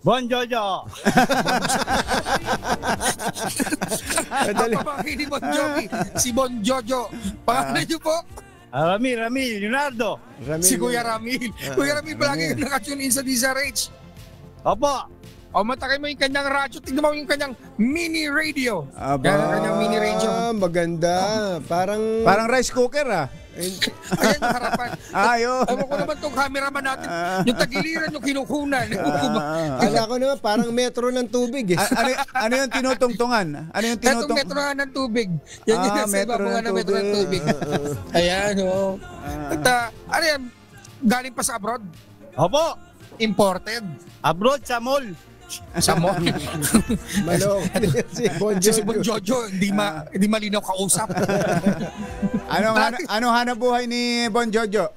Speaker 12: Bon Jojo.
Speaker 10: Ang pamangkin ni Bon Jovi, si Bon Jojo. Pangalan niyo po?
Speaker 12: Ramil, Leonardo.
Speaker 10: Si Kuya Ramil. Kuya Ramil, palagi yung nakatune in sa DZRH.
Speaker 12: Opo.
Speaker 10: O matakay mo yung kanyang radyo. Tignan mo yung kanyang mini radio. Yan ang kanyang mini radio.
Speaker 5: Maganda.
Speaker 4: Parang rice cooker, ha?
Speaker 10: Ayan yung harapan.
Speaker 4: Ayun.
Speaker 10: Ewan ko naman itong cameraman natin. Yung tagiliran yung kinukunan.
Speaker 5: Ala ko naman, parang metro ng tubig.
Speaker 4: Ano yung tinutungtungan?
Speaker 10: Itong metro ng tubig. Yan yung nasa iba mga na metro ng tubig. Ayan, o. At ano yan? Galing pa sa abroad?
Speaker 12: Opo.
Speaker 10: Imported?
Speaker 12: Abroad sa mall.
Speaker 10: Sa mall.
Speaker 5: Si
Speaker 10: Bon Jojo, hindi malinaw kausap.
Speaker 4: Ano hanap buhay ni Bon Jojo?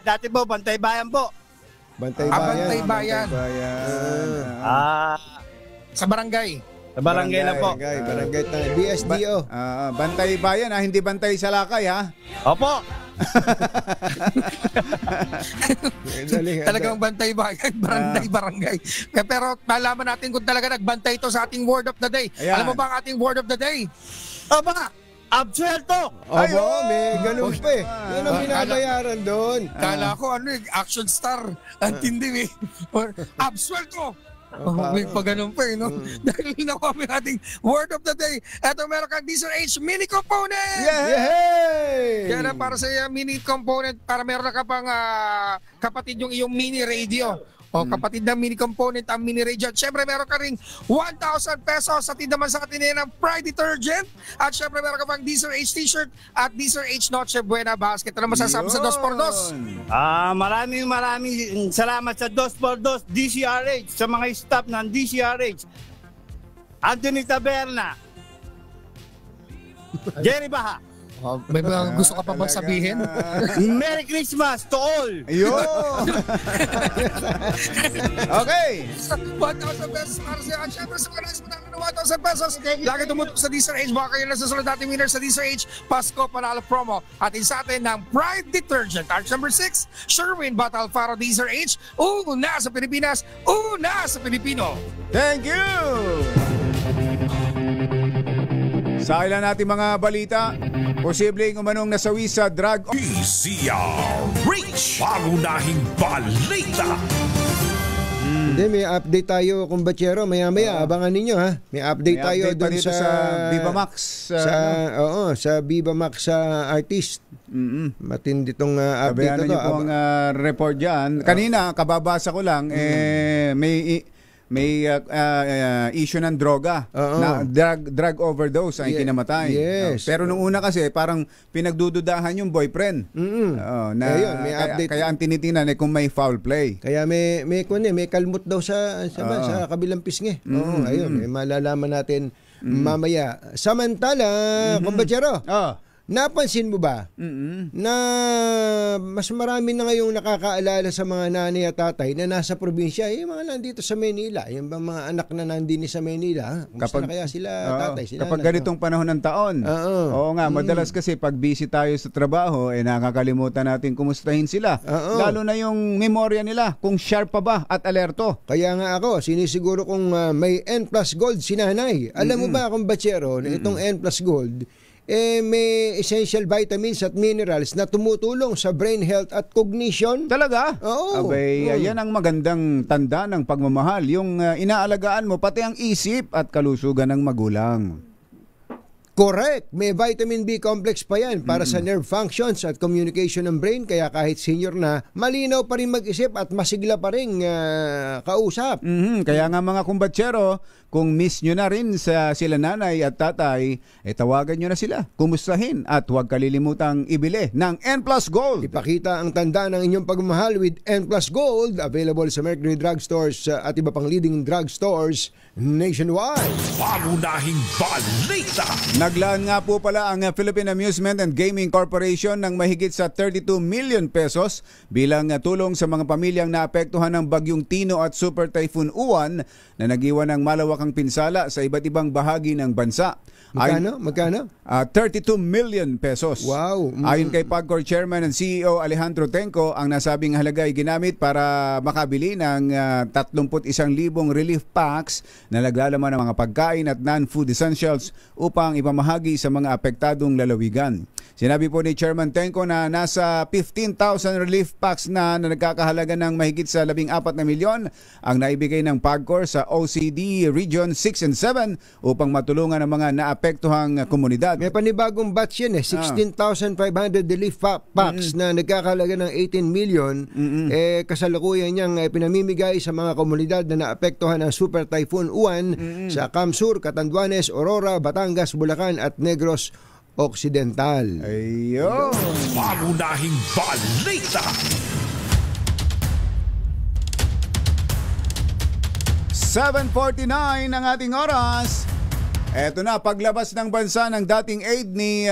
Speaker 12: Dati po, Bantay Bayan po.
Speaker 5: Bantay Bayan.
Speaker 10: Sa barangay.
Speaker 12: Sa barangay na po.
Speaker 5: Barangay BSDO.
Speaker 4: Bantay Bayan, hindi Bantay Salakay, ha?
Speaker 12: Opo.
Speaker 10: Talagang bantay bayan, barangay. Pero malaman natin kung talaga nagbantay ito sa ating word of the day.
Speaker 4: Ayan.
Speaker 10: Alam mo ba ang ating word of the day?
Speaker 12: Aba, absuelto.
Speaker 5: May ganun pa eh. Yan ang binabayaran doon.
Speaker 10: Kala ko action star. Ang tindi absuelto. May pa-ganun pa no? Dahil nakuha mo ating word of the day. Eto, meron kang DZRH mini component!
Speaker 5: Yay!
Speaker 10: Kaya na para sa mini component, para meron ka pang kapatid yung iyong mini radio. O kapatid ng mini component, ang mini radio. At syempre meron ka rin 1,000 pesos sa tindaman sa katinay ng Pride Detergent. At syempre meron ka pang DZRH t-shirt at DZRH Noche Buena basket. Ano masasabi sa 2x2?
Speaker 12: Maraming salamat sa 2x2 DZRH, sa mga staff ng DZRH. Anthony Taberna, Jerry Baha.
Speaker 10: May mga gusto ka pa bang sabihin?
Speaker 12: Merry Christmas to all!
Speaker 4: Ayun! Okay!
Speaker 10: 1,000 pesos para sa syempre sa kanas mo ng 1,000 pesos. Lagi tumutok sa DZRH. Baka kayo nasusunod natin winner sa DZRH Pasko Panalo Promo. Atin sa atin ng Pride Detergent. Arch number 6, Sherwin Bat Alfaro DZRH. Una sa Pilipinas, una sa Pilipino.
Speaker 4: Thank you! Sa ilan natin mga balita, posibleng umanong nasawi sa drug...
Speaker 1: DZRH, pangunahing balita.
Speaker 5: Hindi, may update tayo, kumbachero. Maya-maya, abangan ninyo, ha? May update tayo doon sa
Speaker 4: Viva Max.
Speaker 5: Sa Viva Max artist. Matindi tong update na to.
Speaker 4: Sabihan niyo po ang report dyan. Kanina, kababasa ko lang, may issue ng droga, na drug overdose ang kinamatay.
Speaker 5: Yes.
Speaker 4: Pero nung una kasi parang pinagdududahan yung boyfriend.
Speaker 5: May update.
Speaker 4: Kaya ang tinitingnan kung may foul play.
Speaker 5: Kaya may kalmot daw sa kabilang pisngi. Ayun, malalaman natin mamaya. Samantala, kumbachero. Napansin mo ba na mas marami na ngayong nakakaalala sa mga nanay at tatay na nasa probinsya, yung mga nandito sa Manila, yung mga anak na nandini sa Manila, kumusta na kaya sila tatay, sila
Speaker 4: kapag ganitong panahon ng taon. Oo nga, madalas kasi pag busy tayo sa trabaho, nakakalimutan natin kumustahin sila. Lalo na yung memorya nila, kung sharp pa ba at alerto.
Speaker 5: Kaya nga ako, sinisiguro kung may N+ Gold si nanay. Alam mo ba, kumbachero, na itong N+ Gold, may essential vitamins at minerals na tumutulong sa brain health at cognition.
Speaker 4: Talaga?
Speaker 5: Oo.
Speaker 4: Abay, yan ang magandang tanda ng pagmamahal. Yung inaalagaan mo, pati ang isip at kalusugan ng magulang.
Speaker 5: Correct. May vitamin B complex pa yan para sa nerve functions at communication ng brain. Kaya kahit senior na, malinaw pa rin mag-isip at masigla pa rin kausap.
Speaker 4: Kaya nga mga kumbatsero, kung miss nyo na rin sila nanay at tatay, tawagan nyo na sila, kumustahin at huwag kalilimutang ibili ng N Plus Gold.
Speaker 5: Ipakita ang tanda ng inyong pagmamahal with N Plus Gold, available sa Mercury Drugstores at iba pang leading drugstores nationwide.
Speaker 1: Pangunahing balita.
Speaker 4: Naglaan nga po pala ang Philippine Amusement and Gaming Corporation ng mahigit sa 32 million pesos bilang tulong sa mga pamilyang naapektuhan ng Bagyong Tino at Super Typhoon Uwan na nagiwan ng malawakang pinsala sa iba't ibang bahagi ng bansa.
Speaker 5: Magkano?
Speaker 4: 32 million pesos.
Speaker 5: Wow.
Speaker 4: Ayon kay PAGCOR Chairman and CEO Alejandro Tenco, ang nasabing halaga ay ginamit para makabili ng 31,000 relief packs na naglalaman ng mga pagkain at non-food essentials upang ipamahagi sa mga apektadong lalawigan. Sinabi po ni Chairman Tenco na nasa 15,000 relief packs na nagkakahalaga ng mahigit sa 14 na milyon ang naibigay ng PAGCOR sa OCD Region 6 and 7 upang matulungan ang mga naapektuhang komunidad.
Speaker 5: May panibagong batch yan 16,500 relief packs na nagkakahalaga ng 18 million. Kasalukuyan niyang pinamimigay sa mga komunidad na naapektuhan ng Super Typhoon Uwan sa Camsur, Catanduanes, Aurora, Batangas, Bulacan at Negros Occidental.
Speaker 4: Ayun.
Speaker 1: Pangunahing balita.
Speaker 4: 7:49 ang ating oras. Eto na, paglabas ng bansa ng dating aide ni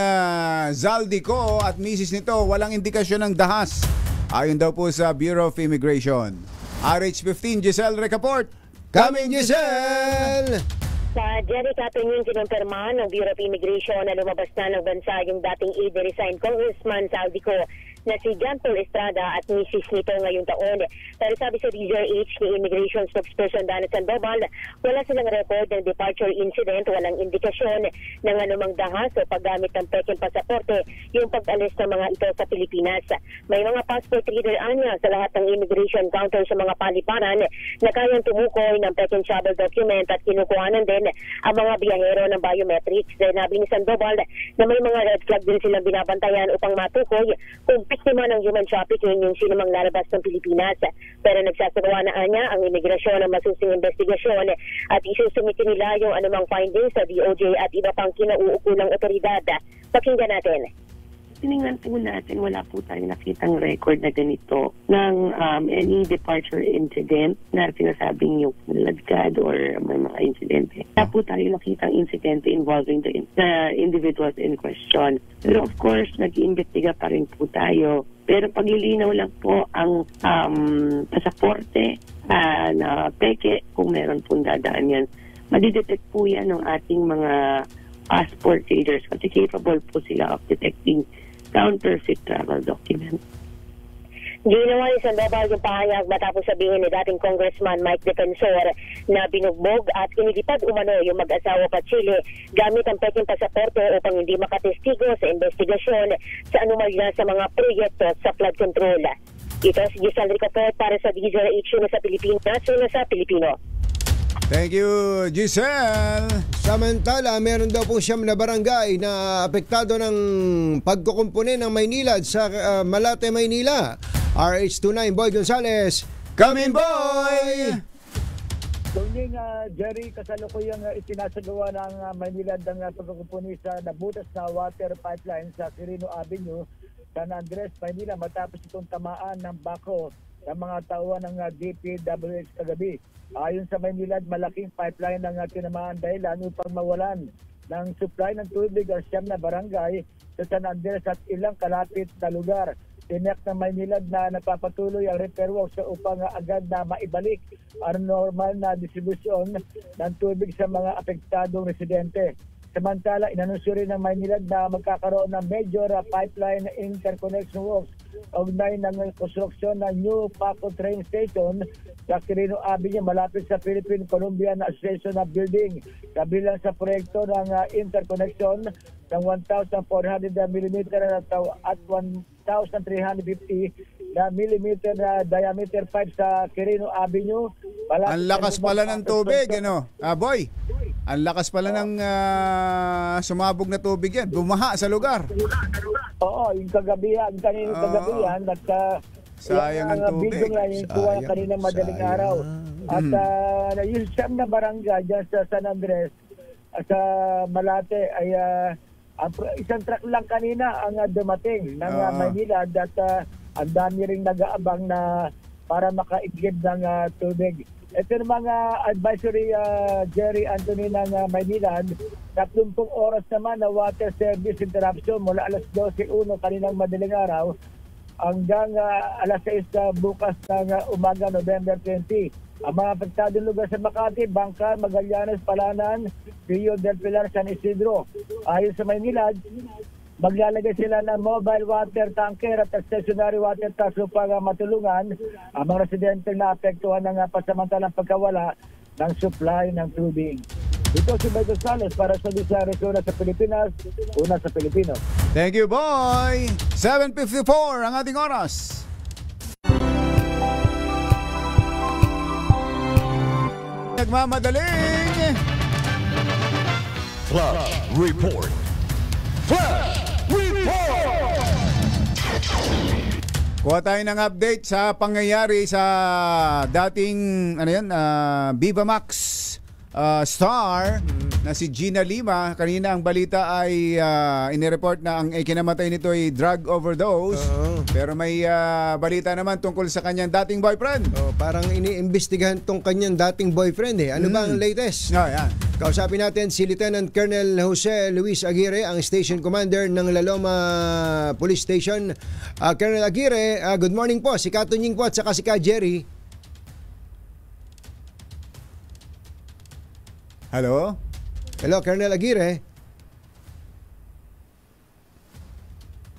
Speaker 4: Zaldico at misis nito, walang indikasyon ng dahas. Ayon daw po sa Bureau of Immigration. RH15, Giselle Recaport.
Speaker 5: Coming, Giselle!
Speaker 13: Sa Jerry Capining, kinumpirmahan ng Bureau of Immigration na lumabas na ng bansa yung dating aide ni resigned Congressman Zaldico na si John Paul Estrada at misis nito ngayong taon. Pero sabi sa DZRH ni Immigration Spokesperson Dana Sandoval, wala silang record ng departure incident, walang indikasyon ng anumang dahas o paggamit ng peking pasaporte yung pag-alis ng mga ito sa Pilipinas. May mga passport reader anya sa lahat ng immigration counter sa mga paliparan na kayang tumukoy ng peking travel document at kinukuhanan din ang mga biyahero ng biometrics. Nabi ni Sandoval na may mga red flag din silang binabantayan upang matukoy kung biktima ng human trafficking yung sinumang lalabas ng Pilipinas. Pero nagsasagawa na anya ang imigrasyon ng masusing investigasyon at isusumiti nila yung anumang findings sa DOJ at iba pang kinauukulang otoridad. Pakinggan natin.
Speaker 14: Tinignan po natin, wala po tayo nakitang record na ganito ng any departure incident na sinasabing yung ladkad or may mga insidente. Wala po tayo nakitang incidente involving the individuals in question. Pero of course, nag-iimbestiga pa rin po tayo. Pero paglilinaw lang po ang pasaporte na peke, kung meron pong dadaan yan, madidetect po yan ng ating mga passport readers kasi capable po sila of detecting counterfeit travel documents.
Speaker 13: Ginawa ni Sandoval yung pahayag matapos sabihin ni dating Congressman Mike Defensor na binugbog at inilipad umano yung mag-asawa pa Chile gamit ang peking pasaporte upang hindi makatestigo sa investigasyon sa anomalya sa mga proyekto sa flood control. Ito si Giselle Ricoport para sa DZRH na sa Pilipinas, una sa Pilipino.
Speaker 4: Thank you, Giselle.
Speaker 5: Samantala, meron daw po siyam na barangay na apektado ng pagkukumpuni ng Maynilad sa Malate, Maynila. RH29, Boy Gonzales. Come in, Boy!
Speaker 15: Tunying Jerry, kasalukuyang itinasagawa ng Maynilad ng pagkukumpuni sa nabutas na water pipeline sa Quirino Avenue, San Andres, Maynila matapos itong tamaan ng bako ng mga tauhan ng DPWH kagabi. Ayon sa Maynilad, malaking pipeline ng tinamaan dahilan upang mawalan ng supply ng tubig ang siyam na barangay sa San Andres at ilang kalapit na lugar. Tiyak ng Maynilad na napapatuloy ang repair works upang agad na maibalik ang normal na distribusyon ng tubig sa mga apektadong residente. Samantala, inanunsyo rin ng Maynilad na magkakaroon ng major pipeline interconnection works ugnay ng konstruksyon ng new Paco train station sa Quirino Avenue malapit sa Philippine-Colombian Association of Building. Kabilang sa proyekto ng interconnection ng 1,400 mm at 1,350 mm na diameter pipe sa Quirino Avenue.
Speaker 4: Ang lakas pala ng tubig, ano? Boy, Ang lakas pala ng sumabog na tubig yan. Bumaha sa lugar.
Speaker 15: Oo, yung kagabihan, kaninang kagabihan, at
Speaker 4: sayang ang tubig.
Speaker 15: Bidong lang yung kuha kaninang madaling araw. At yung siyam na barangay dyan sa San Andres, sa Malate, ay isang truck lang kanina ang dumating ng Maynila at ang dami rin nag-aabang na para makaigib ng tubig. Ito ng mga advisory, Jerry Anthony ng Maynila, 30 oras naman na water service interruption mula alas 12:01 kaninang madaling araw hanggang alas 6 bukas ng umaga, November 20. Ang mga apektadong lugar sa Makati, Bangka, Magallanes, Palanan, Rio del Pilar, San Isidro. Ayon sa Maynila, maglalagay sila ng mobile water tanker at stationary water tanks upang matulungan ang mga residente na apektuhan ng pasamantalang pagkawala ng supply ng tubig. Ito si Beto Sales para sa Disares, una sa Pilipinas, una sa Pilipino.
Speaker 4: Thank you, boy! 7:54 ang ating oras. Nagmamadaling
Speaker 2: Flash Report. Flash Report!
Speaker 4: Kuha tayo ng update sa pangyayari sa dating Viva Max star na si Gina Lima. Kanina ang balita ay inireport na ang ikinamatay nito ay drug overdose. Pero may balita naman tungkol sa kanyang dating boyfriend.
Speaker 5: Parang iniimbestigahan tong kanyang dating boyfriend eh. Ano ba ang latest?
Speaker 4: Yan.
Speaker 5: Kausapin natin si Lieutenant Colonel Jose Luis Aguirre, ang Station Commander ng Laloma Police Station. Colonel Aguirre, good morning po. Si Katunying po at saka si Ka Jerry.
Speaker 4: Hello?
Speaker 5: Hello, Colonel Aguirre.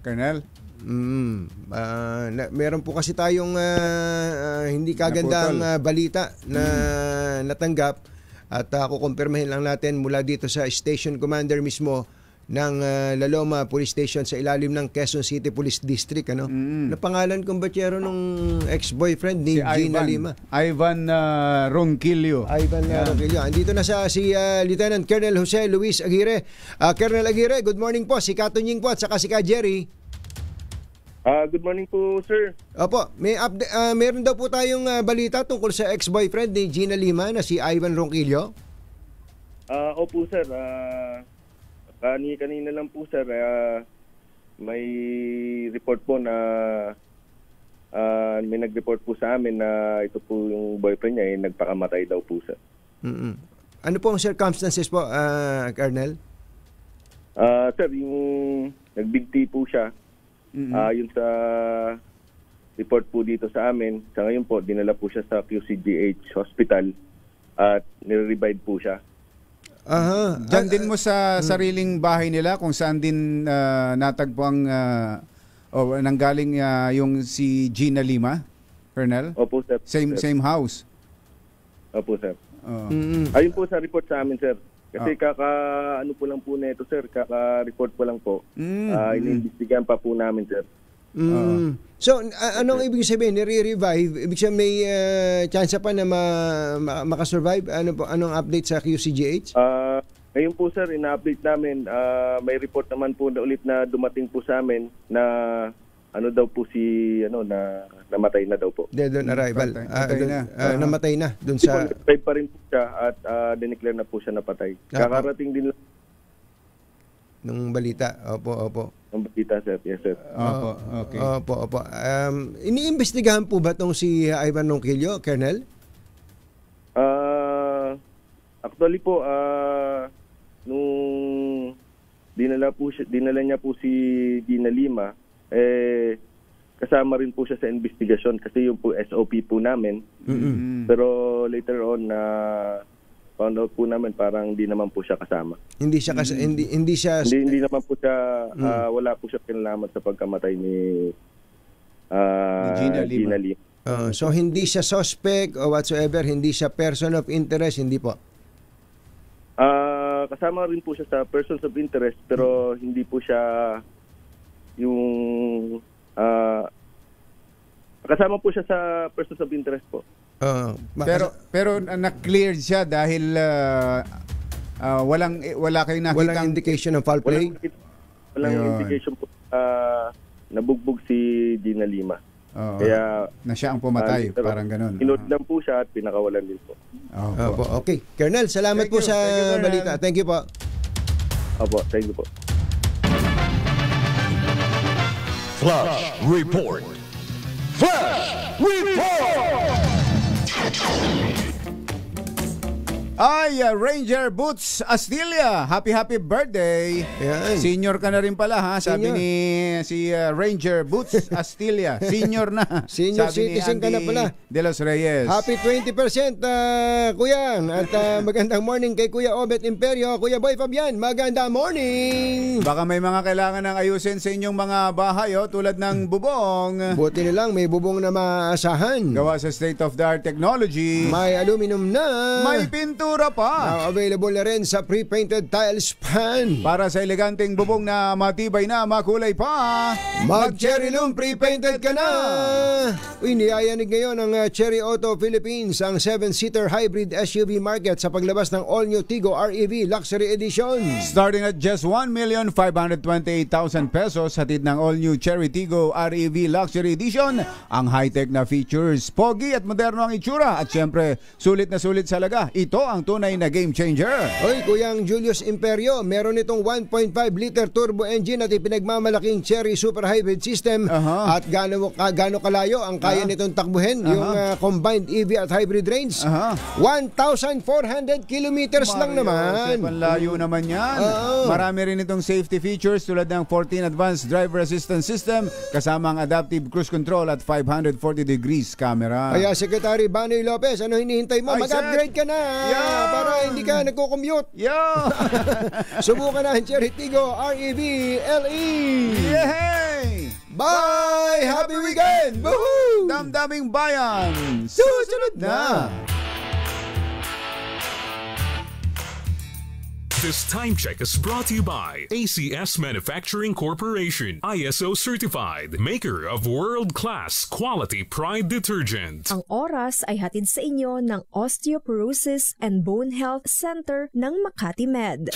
Speaker 4: Colonel?
Speaker 5: Meron po kasi tayong hindi kagandang balita na natanggap at kukumpirmahin lang natin mula dito sa Station Commander mismo ng Laloma Police Station sa ilalim ng Quezon City Police District. Napangalan kong batyero nung ex-boyfriend ni
Speaker 4: si
Speaker 5: Gina Lima.
Speaker 4: Ivan Ronquillo.
Speaker 5: Ronquillo. Andito na si Lieutenant Colonel Jose Luis Aguirre. Colonel Aguirre, good morning po. Si Katunying po at saka si Ka Jerry.
Speaker 16: Good morning po, sir.
Speaker 5: Opo, meron daw po tayong balita tungkol sa ex-boyfriend ni Gina Lima na si Ivan Ronquillo.
Speaker 16: Opo, sir. Kanina lang po, sir. May report po na may nag-report po sa amin na ito po yung boyfriend niya ay nagpakamatay daw po, sir.
Speaker 5: Ano po ang circumstances po, Colonel?
Speaker 16: Sir, yung nag-big T po siya. Yun sa report po dito sa amin. Sa ngayon po, dinala po siya sa QCGH Hospital at nire-revive po siya.
Speaker 4: Diyan din mo sa sariling bahay nila kung saan din natagpuang nanggaling yung si Gina Lima, Colonel?
Speaker 16: Opo, sir.
Speaker 4: Same house?
Speaker 16: Opo, sir. Ayun po sa report sa amin, sir. Kasi ano po lang po na ito, sir. Kaka-report po lang po. Iniimbestigahan pa po namin, sir.
Speaker 5: So, anong ibig sabihin? Nire-revive? Ibig sabihin may chance pa na makasurvive? Anong update sa QCGH?
Speaker 16: Ngayon po, sir, ina-update namin. May report naman po na ulit na dumating po sa amin na daw po na namatay na daw po.
Speaker 5: Dead on arrival. Namatay na. Doon sa...
Speaker 16: Namatay pa rin po siya at dineclare na po siya napatay. Kakarating din lang
Speaker 5: nung balita. Opo.
Speaker 16: Nung balita, sir. Yes, sir.
Speaker 4: Opo, okay.
Speaker 5: Opo. Iniimbestigahan po ba itong si Ivan Ronquillo, Colonel?
Speaker 16: Actually po, nung dinala niya po si Gina Lima, kasama rin po siya sa investigasyon kasi yung po SOP po namin. Pero later on found out po namin parang hindi naman po siya kasama.
Speaker 5: Hindi naman po siya wala po siya kinalaman sa pagkamatay ni Gina Lima.
Speaker 4: So
Speaker 5: hindi siya suspect o whatsoever, hindi siya person of interest, hindi po.
Speaker 16: Kasama rin po siya sa persons of interest pero hindi po siya yung kasama po siya sa persons of interest po.
Speaker 4: Pero na-cleared siya dahil wala kayong nakita.
Speaker 5: Walang indication ng foul play?
Speaker 16: Walang indication po nabugbog si Gina Lima. Kaya
Speaker 4: na siya ang pumatay, parang ganun.
Speaker 16: Inod lang po siya at pinakawalan din po.
Speaker 5: Okay. Colonel, salamat po sa balita. Thank you po.
Speaker 16: Opo, thank you po.
Speaker 2: Flash Report. Flash Report.
Speaker 4: Ay, Ranger Boots Astilla, happy birthday.
Speaker 5: Yan.
Speaker 4: Senior ka na rin pala ha, sabi ni si Ranger Boots Astilla. Senior na.
Speaker 5: Senior
Speaker 4: sabi
Speaker 5: citizen ka na pala.
Speaker 4: De Los Reyes.
Speaker 5: Happy 20% Kuya. At magandang morning kay Kuya Obet Imperio. Kuya Boy Fabian, magandang morning.
Speaker 4: Baka may mga kailangan ng ayusin sa inyong mga bahay tulad ng bubong.
Speaker 5: Buti na lang may bubong na maasahan.
Speaker 4: Gawa sa state-of-the-art technology.
Speaker 5: May aluminum na.
Speaker 4: May pintura pa.
Speaker 5: Now available na rin sa pre-painted tile span.
Speaker 4: Para sa eleganteng bubong na matibay na makulay pa.
Speaker 5: Mag-Cherry Loom pre-painted ka na. Iniyayanig ngayon ng Cherry Auto Philippines ang 7-seater hybrid SUV market sa paglabas ng all-new Tigo REV Luxury Edition.
Speaker 4: Starting at just 1,528,000 pesos, hatid ng all-new Cherry Tigo REV Luxury Edition ang high-tech na features, pogi at moderno ang itsura at syempre sulit na sulit sa laga. Ito ang tunay na game changer.
Speaker 5: Hoy, Kuyang Julius Imperio, meron itong 1.5 liter turbo engine at ipinagmamalaking Cherry Super Hybrid System. At gaano kalayo ang kaya nitong takbuhin yung combined EV at hybrid range. 1,400 kilometers lang naman.
Speaker 4: Panlayo naman yan. Marami rin itong safety features tulad ng 14 Advanced Driver Assistance System kasama ang Adaptive Cruise Control at 540 degrees camera.
Speaker 5: Kaya Secretary Banoy Lopez, ano hinihintay mo? Mag-upgrade ka na para hindi ka nagko-commute. Subukan na ang Cherry Tigo REV LE.
Speaker 4: Yay!
Speaker 5: Bye! Happy weekend! Woohoo!
Speaker 4: Damdaming bayan! Susunod na!
Speaker 7: This time check is brought to you by ACS Manufacturing Corporation, ISO certified, maker of world-class quality Pride detergent.
Speaker 17: Ang oras ay hatid sa inyo ng Osteoporosis and Bone Health Center ng Makati Med.